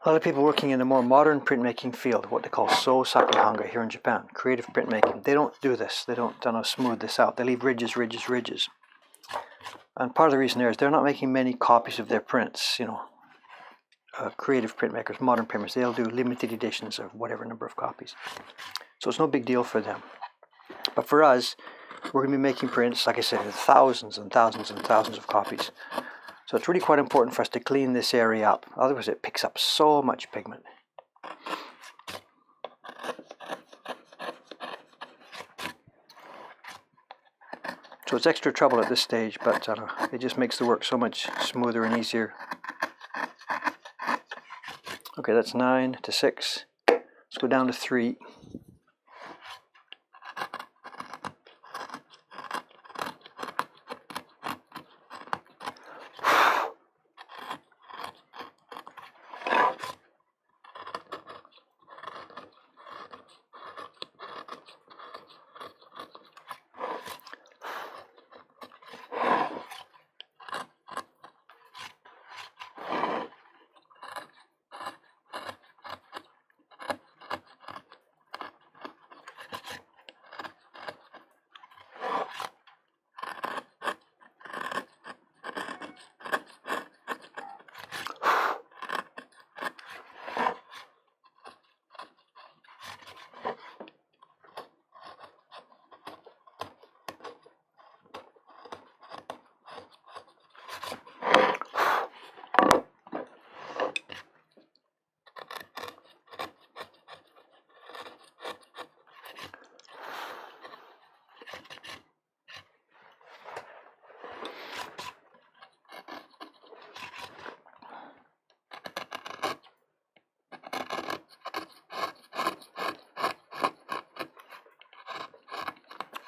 Speaker 1: A lot of people working in the more modern printmaking field, what they call Mokuhankan here in Japan, creative printmaking, they don't do this. They don't smooth this out. They leave ridges, ridges, ridges. And part of the reason there is they're not making many copies of their prints. You know, creative printmakers, modern printmakers, they'll do limited editions of whatever number of copies. So it's no big deal for them. But for us, we're going to be making prints, like I said, thousands and thousands and thousands of copies. So it's really quite important for us to clean this area up. Otherwise it picks up so much pigment. So it's extra trouble at this stage, but it just makes the work so much smoother and easier. Okay, that's 9 to 6. Let's go down to 3.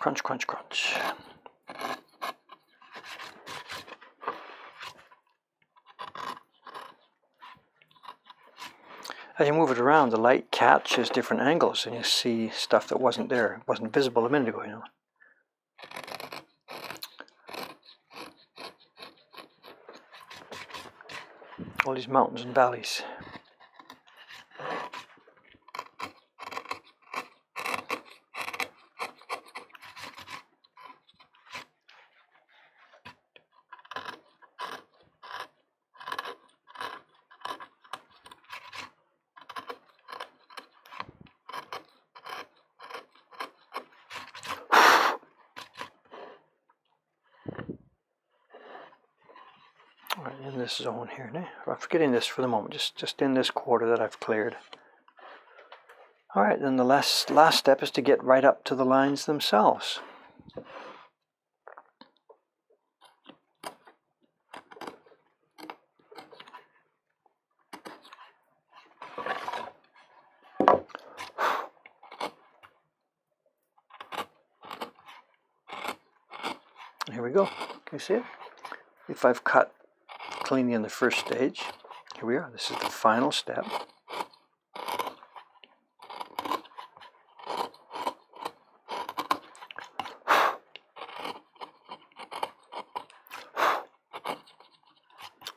Speaker 1: Crunch, crunch, crunch. As you move it around, the light catches different angles and you see stuff that wasn't there, wasn't visible a minute ago, you know. All these mountains and valleys. Right, in this zone here now. I'm forgetting this for the moment, just in this quarter that I've cleared. Alright, then the last step is to get right up to the lines themselves. Here we go. Can you see it? If I've cut cleanly in the first stage, here we are. This is the final step.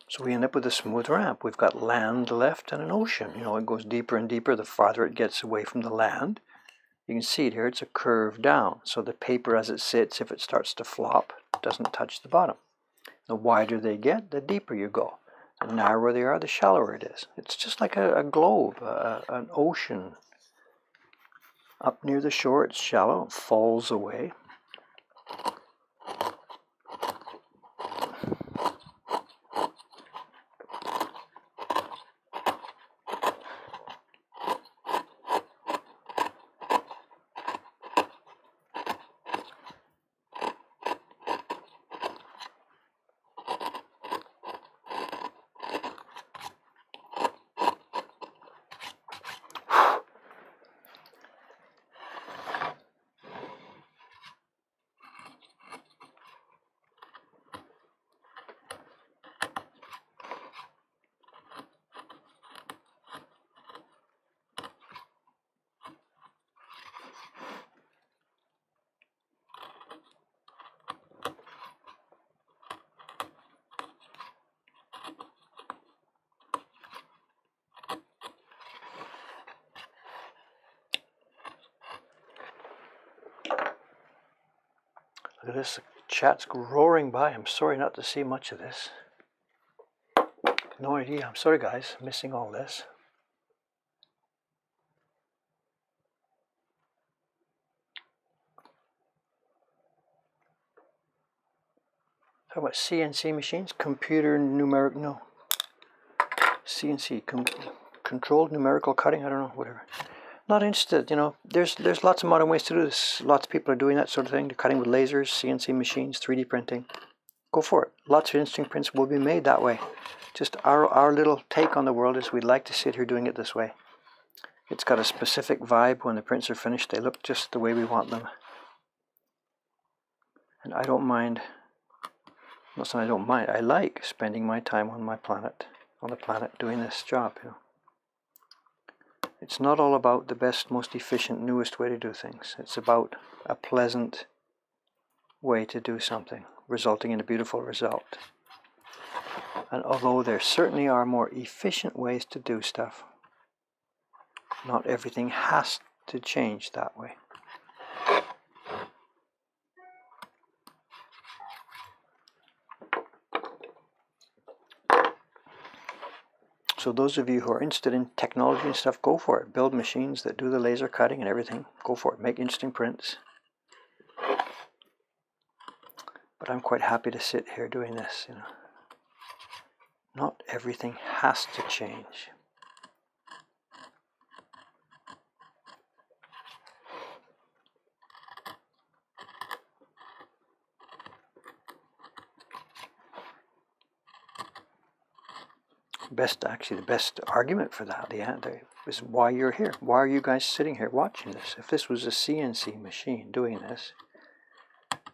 Speaker 1: So we end up with a smooth ramp. We've got land left and an ocean. You know, it goes deeper and deeper the farther it gets away from the land. You can see it here, it's a curve down. So the paper as it sits, if it starts to flop, doesn't touch the bottom. The wider they get, the deeper you go. The narrower they are, the shallower it is. It's just like a globe, an ocean. Up near the shore, it's shallow, it falls away. Look at this, the chat's roaring by. I'm sorry not to see much of this. No idea. I'm sorry, guys, missing all this. Talk about CNC machines, computer numeric, no. CNC, controlled numerical cutting, I don't know, whatever. Not interested, you know, there's lots of modern ways to do this. Lots of people are doing that sort of thing. They're cutting with lasers, CNC machines, 3D printing. Go for it. Lots of instant prints will be made that way. Just our little take on the world is we'd like to sit here doing it this way. It's got a specific vibe. When the prints are finished, they look just the way we want them. And I don't mind, not saying I don't mind, I like spending my time on my planet, on the planet doing this job, you know. It's not all about the best, most efficient, newest way to do things. It's about a pleasant way to do something, resulting in a beautiful result. And although there certainly are more efficient ways to do stuff, not everything has to change that way. So those of you who are interested in technology and stuff, go for it. Build machines that do the laser cutting and everything. Go for it. Make instant prints. But I'm quite happy to sit here doing this, you know. Not everything has to change. The best argument for that, the answer is why you're here. Why are you guys sitting here watching this? If this was a CNC machine doing this,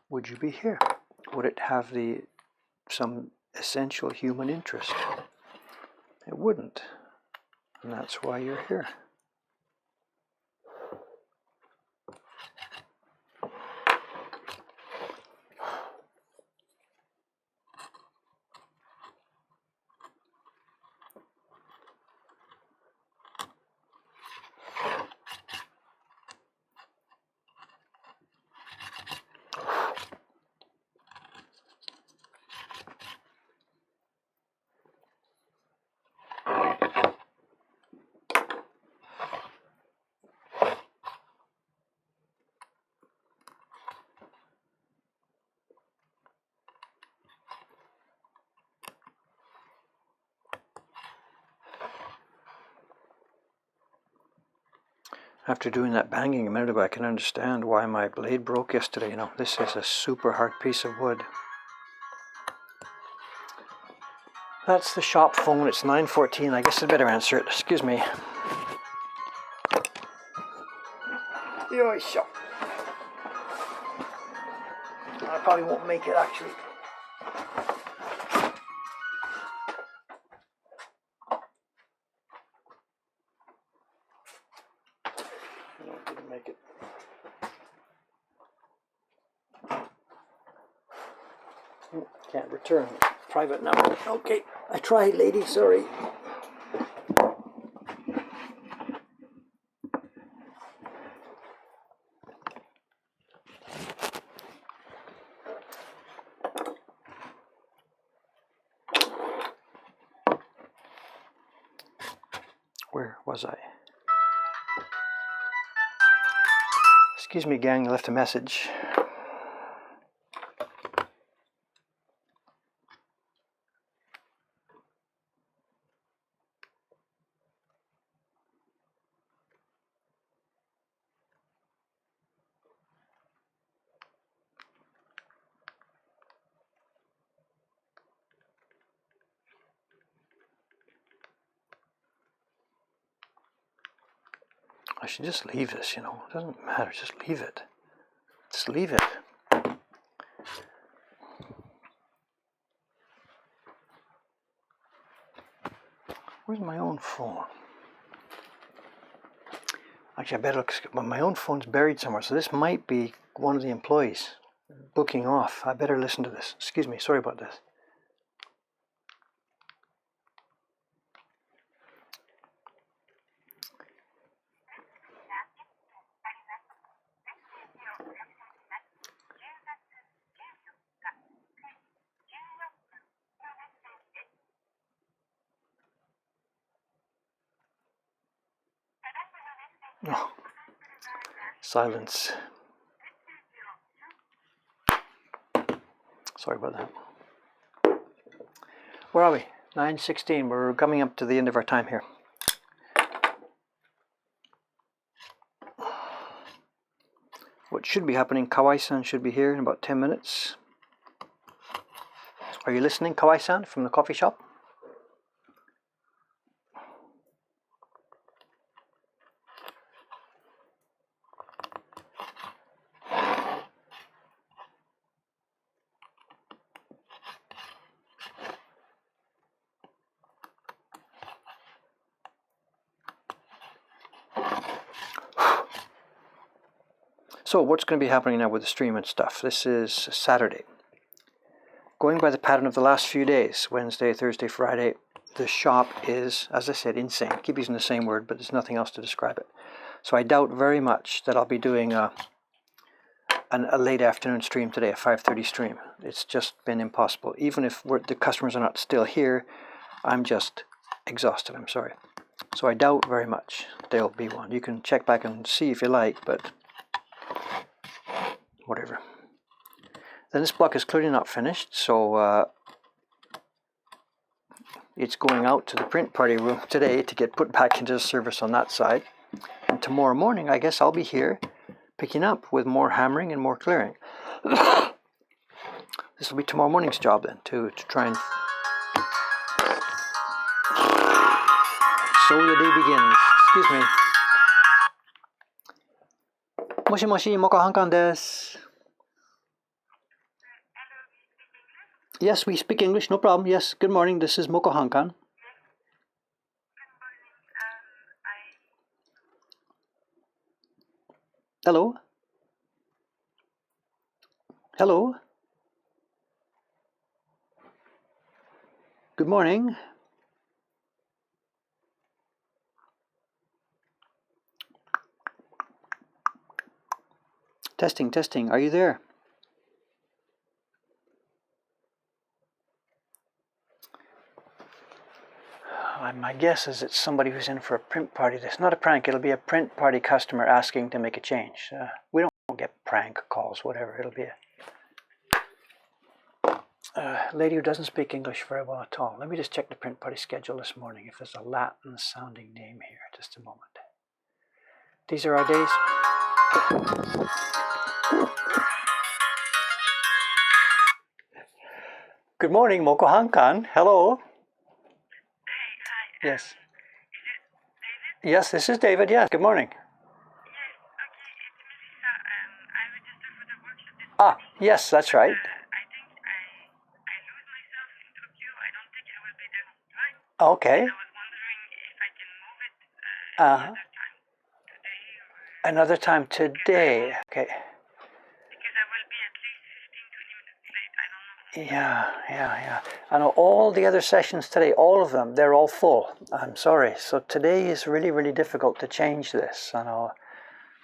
Speaker 1: would you be here? Would it have some essential human interest? It wouldn't. And that's why you're here. After doing that banging a minute ago, I can understand why my blade broke yesterday. You know, this is a super hard piece of wood. That's the shop phone. It's 9:14. I guess I'd better answer it. Excuse me. Yoisho. I probably won't make it actually. No, I didn't make it. Can't return. Private number. Okay, I tried, lady. Sorry. Where was I? Excuse me, gang. I left a message. I should just leave this, you know. It doesn't matter. Just leave it. Just leave it. Where's my own phone? Actually, I better look. Well, my own phone's buried somewhere, so this might be one of the employees booking off. I better listen to this. Excuse me. Sorry about this. Oh, silence. Sorry about that. Where are we? 9:16. We're coming up to the end of our time here. What should be happening? Kawai-san should be here in about 10 minutes. Are you listening, Kawai-san, from the coffee shop? So what's going to be happening now with the stream and stuff? This is Saturday. Going by the pattern of the last few days, Wednesday, Thursday, Friday, the shop is, as I said, insane. I keep using the same word, but there's nothing else to describe it. So I doubt very much that I'll be doing a late afternoon stream today, a 5:30 stream. It's just been impossible. Even if the customers are not still here, I'm just exhausted, I'm sorry. So I doubt very much there'll be one. You can check back and see if you like, but whatever. Then this block is clearly not finished, so it's going out to the print party room today to get put back into service on that side. And tomorrow morning, I guess I'll be here picking up with more hammering and more clearing. This will be tomorrow morning's job then, to try and... So the day begins. Excuse me. Moshi moshi, Mokuhankan desu. Yes, we speak English, no problem. Yes, good morning, this is Mokuhankan. Hello? Hello? Good morning. Testing, testing, are you there? My guess is it's somebody who's in for a print party. It's not a prank, it'll be a print party customer asking to make a change. We don't get prank calls, whatever, it'll be a lady who doesn't speak English very well at all. Let me just check the print party schedule this morning if there's a Latin sounding name here. Just a moment. These are our days. Good morning, Mokuhankan. Hello.
Speaker 2: Hey, hi.
Speaker 1: Yes.
Speaker 2: Is it David?
Speaker 1: Yes, this is David. Yes. Good morning.
Speaker 2: Yes, okay, it's Melissa. I registered for the workshop this
Speaker 1: Ah,
Speaker 2: morning.
Speaker 1: yes, that's right.
Speaker 2: I think I lose myself into a queue. I don't think I will be there on time.
Speaker 1: Okay.
Speaker 2: I was wondering if I can move it
Speaker 1: Uh-huh.
Speaker 2: another time today,
Speaker 1: Another time today.
Speaker 2: or
Speaker 1: Okay.
Speaker 2: because I will be at least 15-20 minutes late. I don't know.
Speaker 1: Yeah. I know all the other sessions today, all of them, they're all full. I'm sorry. So today is really, really difficult to change this. I know.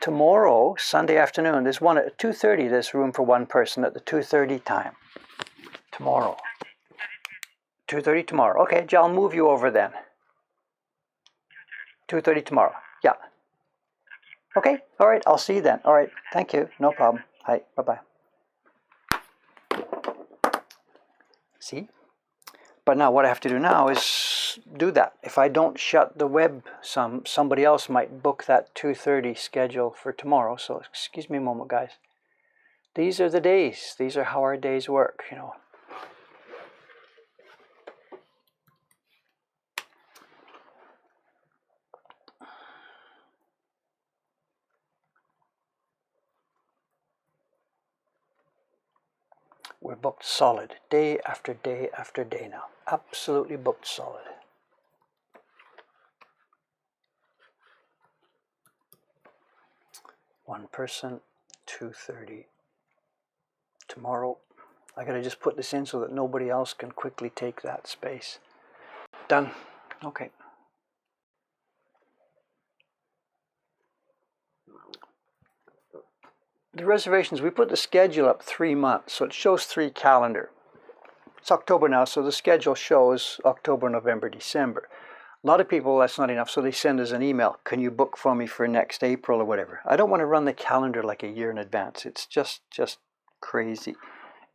Speaker 1: Tomorrow, Sunday afternoon, there's one at 2:30. There's room for one person at the 2:30 time. Tomorrow.
Speaker 2: Okay, that is good.
Speaker 1: 2:30 tomorrow. Okay, I'll move you over then. 2:30 tomorrow. Yeah. Okay. All right. I'll see you then. All right. Thank you. No problem. Hi. Bye-bye. See? But now what I have to do now is do that. If I don't shut the web, somebody else might book that 2:30 schedule for tomorrow. So excuse me a moment, guys. These are the days. These are how our days work, you know. We're booked solid, day after day after day now. Absolutely booked solid. One person, 2:30 tomorrow. I gotta just put this in so that nobody else can quickly take that space. Done. Okay. The reservations, we put the schedule up 3 months, so it shows 3 calendar. It's October now, so the schedule shows October, November, December. A lot of people, that's not enough, so they send us an email. Can you book for me for next April or whatever? I don't want to run the calendar like a year in advance. It's just crazy.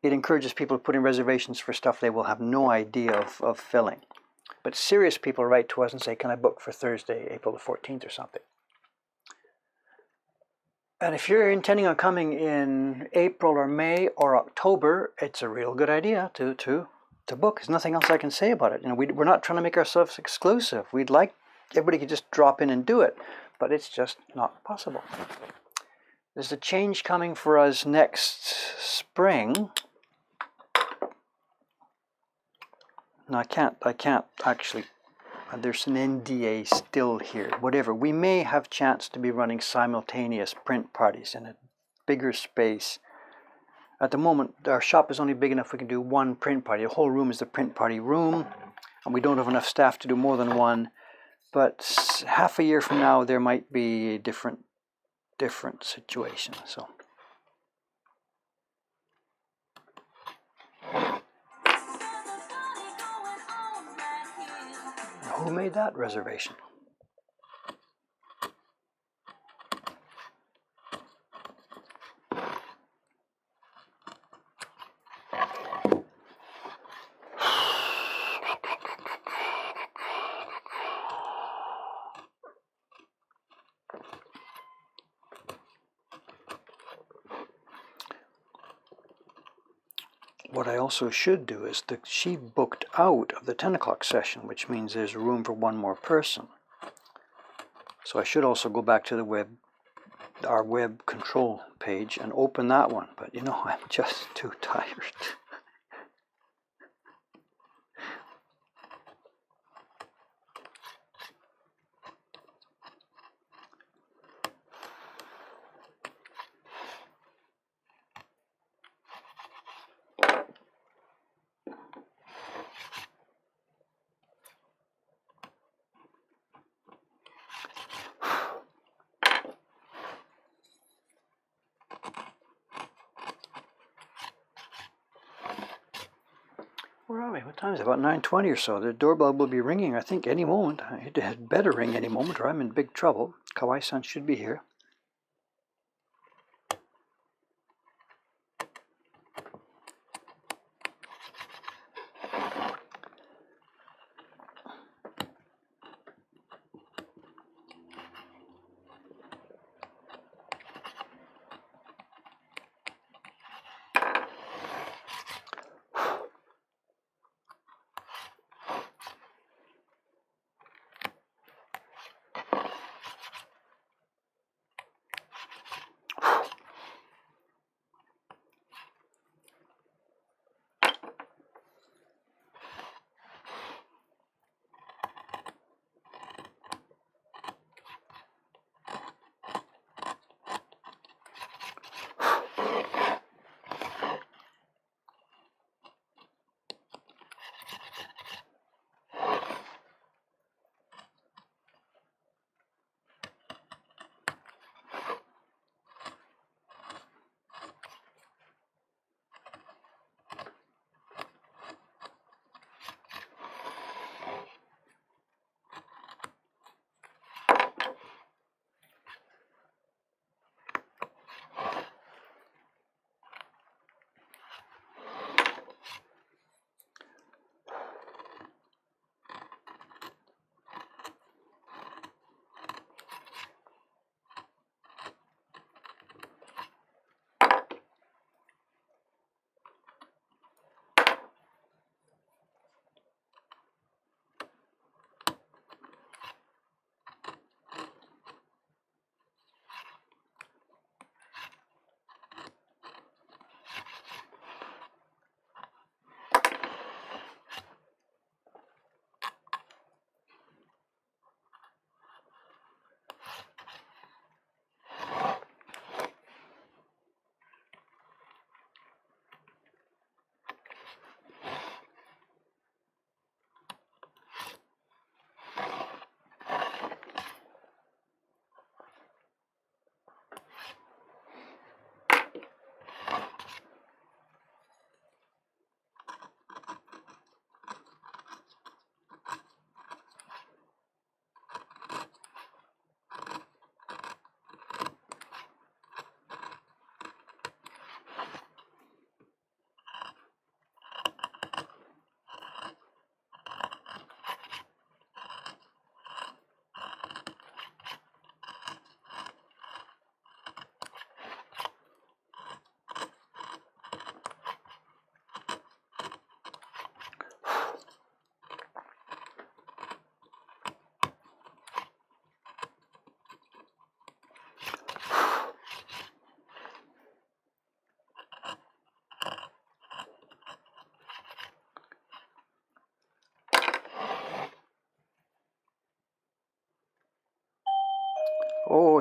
Speaker 1: It encourages people to put in reservations for stuff they will have no idea of filling. But serious people write to us and say, can I book for Thursday, April the 14th or something? And if you're intending on coming in April or May or October, it's a real good idea to book. There's nothing else I can say about it. You know, we're not trying to make ourselves exclusive. We'd like everybody could just drop in and do it, but it's just not possible. There's a change coming for us next spring. No, I can't actually. There's an NDA still here. Whatever. We may have chance to be running simultaneous print parties in a bigger space. At the moment, our shop is only big enough we can do one print party. The whole room is the print party room, and we don't have enough staff to do more than one. But half a year from now, there might be a different situation. So. Who made that reservation? What I also should do is that she booked out of the 10 o'clock session, which means there's room for one more person. So I should also go back to the our web control page and open that one. But you know, I'm just too tired. Where are we? What time is it? About 9:20 or so. The doorbell will be ringing, I think, any moment. It had better ring any moment or I'm in big trouble. Kawai-san should be here.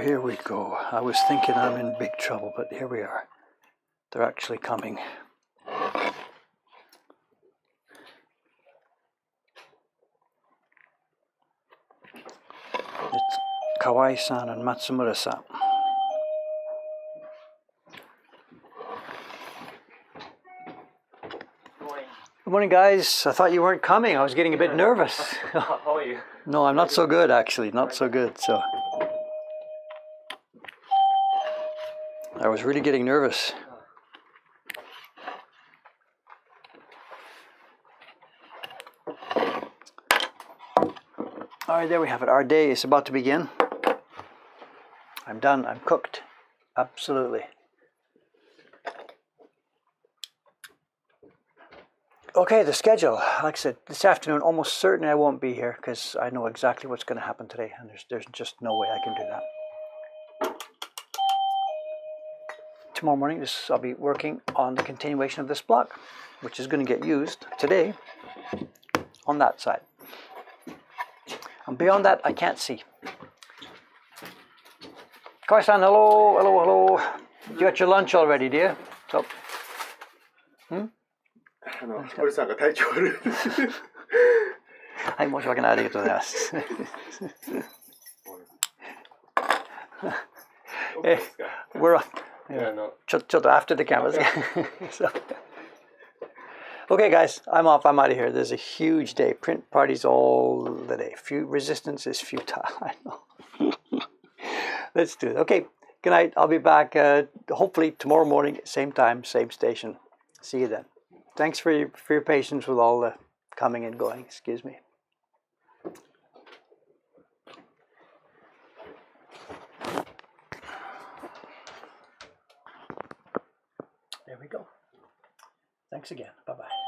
Speaker 1: here we go. I was thinking I'm in big trouble, but here we are. They're actually coming. It's Kawai-san and Matsumura-san. Good morning, guys. I thought you weren't coming. I was getting a bit nervous.
Speaker 3: How are you?
Speaker 1: No, I'm not so good, actually. Not so good. So I was really getting nervous. All right, there we have it. Our day is about to begin. I'm done. I'm cooked. Absolutely. Okay, the schedule. Like I said, this afternoon, almost certain I won't be here because I know exactly what's going to happen today, and there's just no way I can do that. Tomorrow morning, I'll be working on the continuation of this block, which is going to get used today on that side. And beyond that, I can't see. Kawai-san, hello, hello, hello. You got your lunch already, do you? So,
Speaker 3: 堀さんが体調悪い。
Speaker 1: はい、申し訳ない。ありがとうございます。We're on. Just after the cameras. So, okay, guys, I'm off. I'm out of here. There's a huge day. Print parties all the day. Resistance is futile. I know. Let's do it. Okay, good night. I'll be back hopefully tomorrow morning, same time, same station. See you then. Thanks for your patience with all the coming and going. Excuse me. There we go. Thanks again. Bye-bye.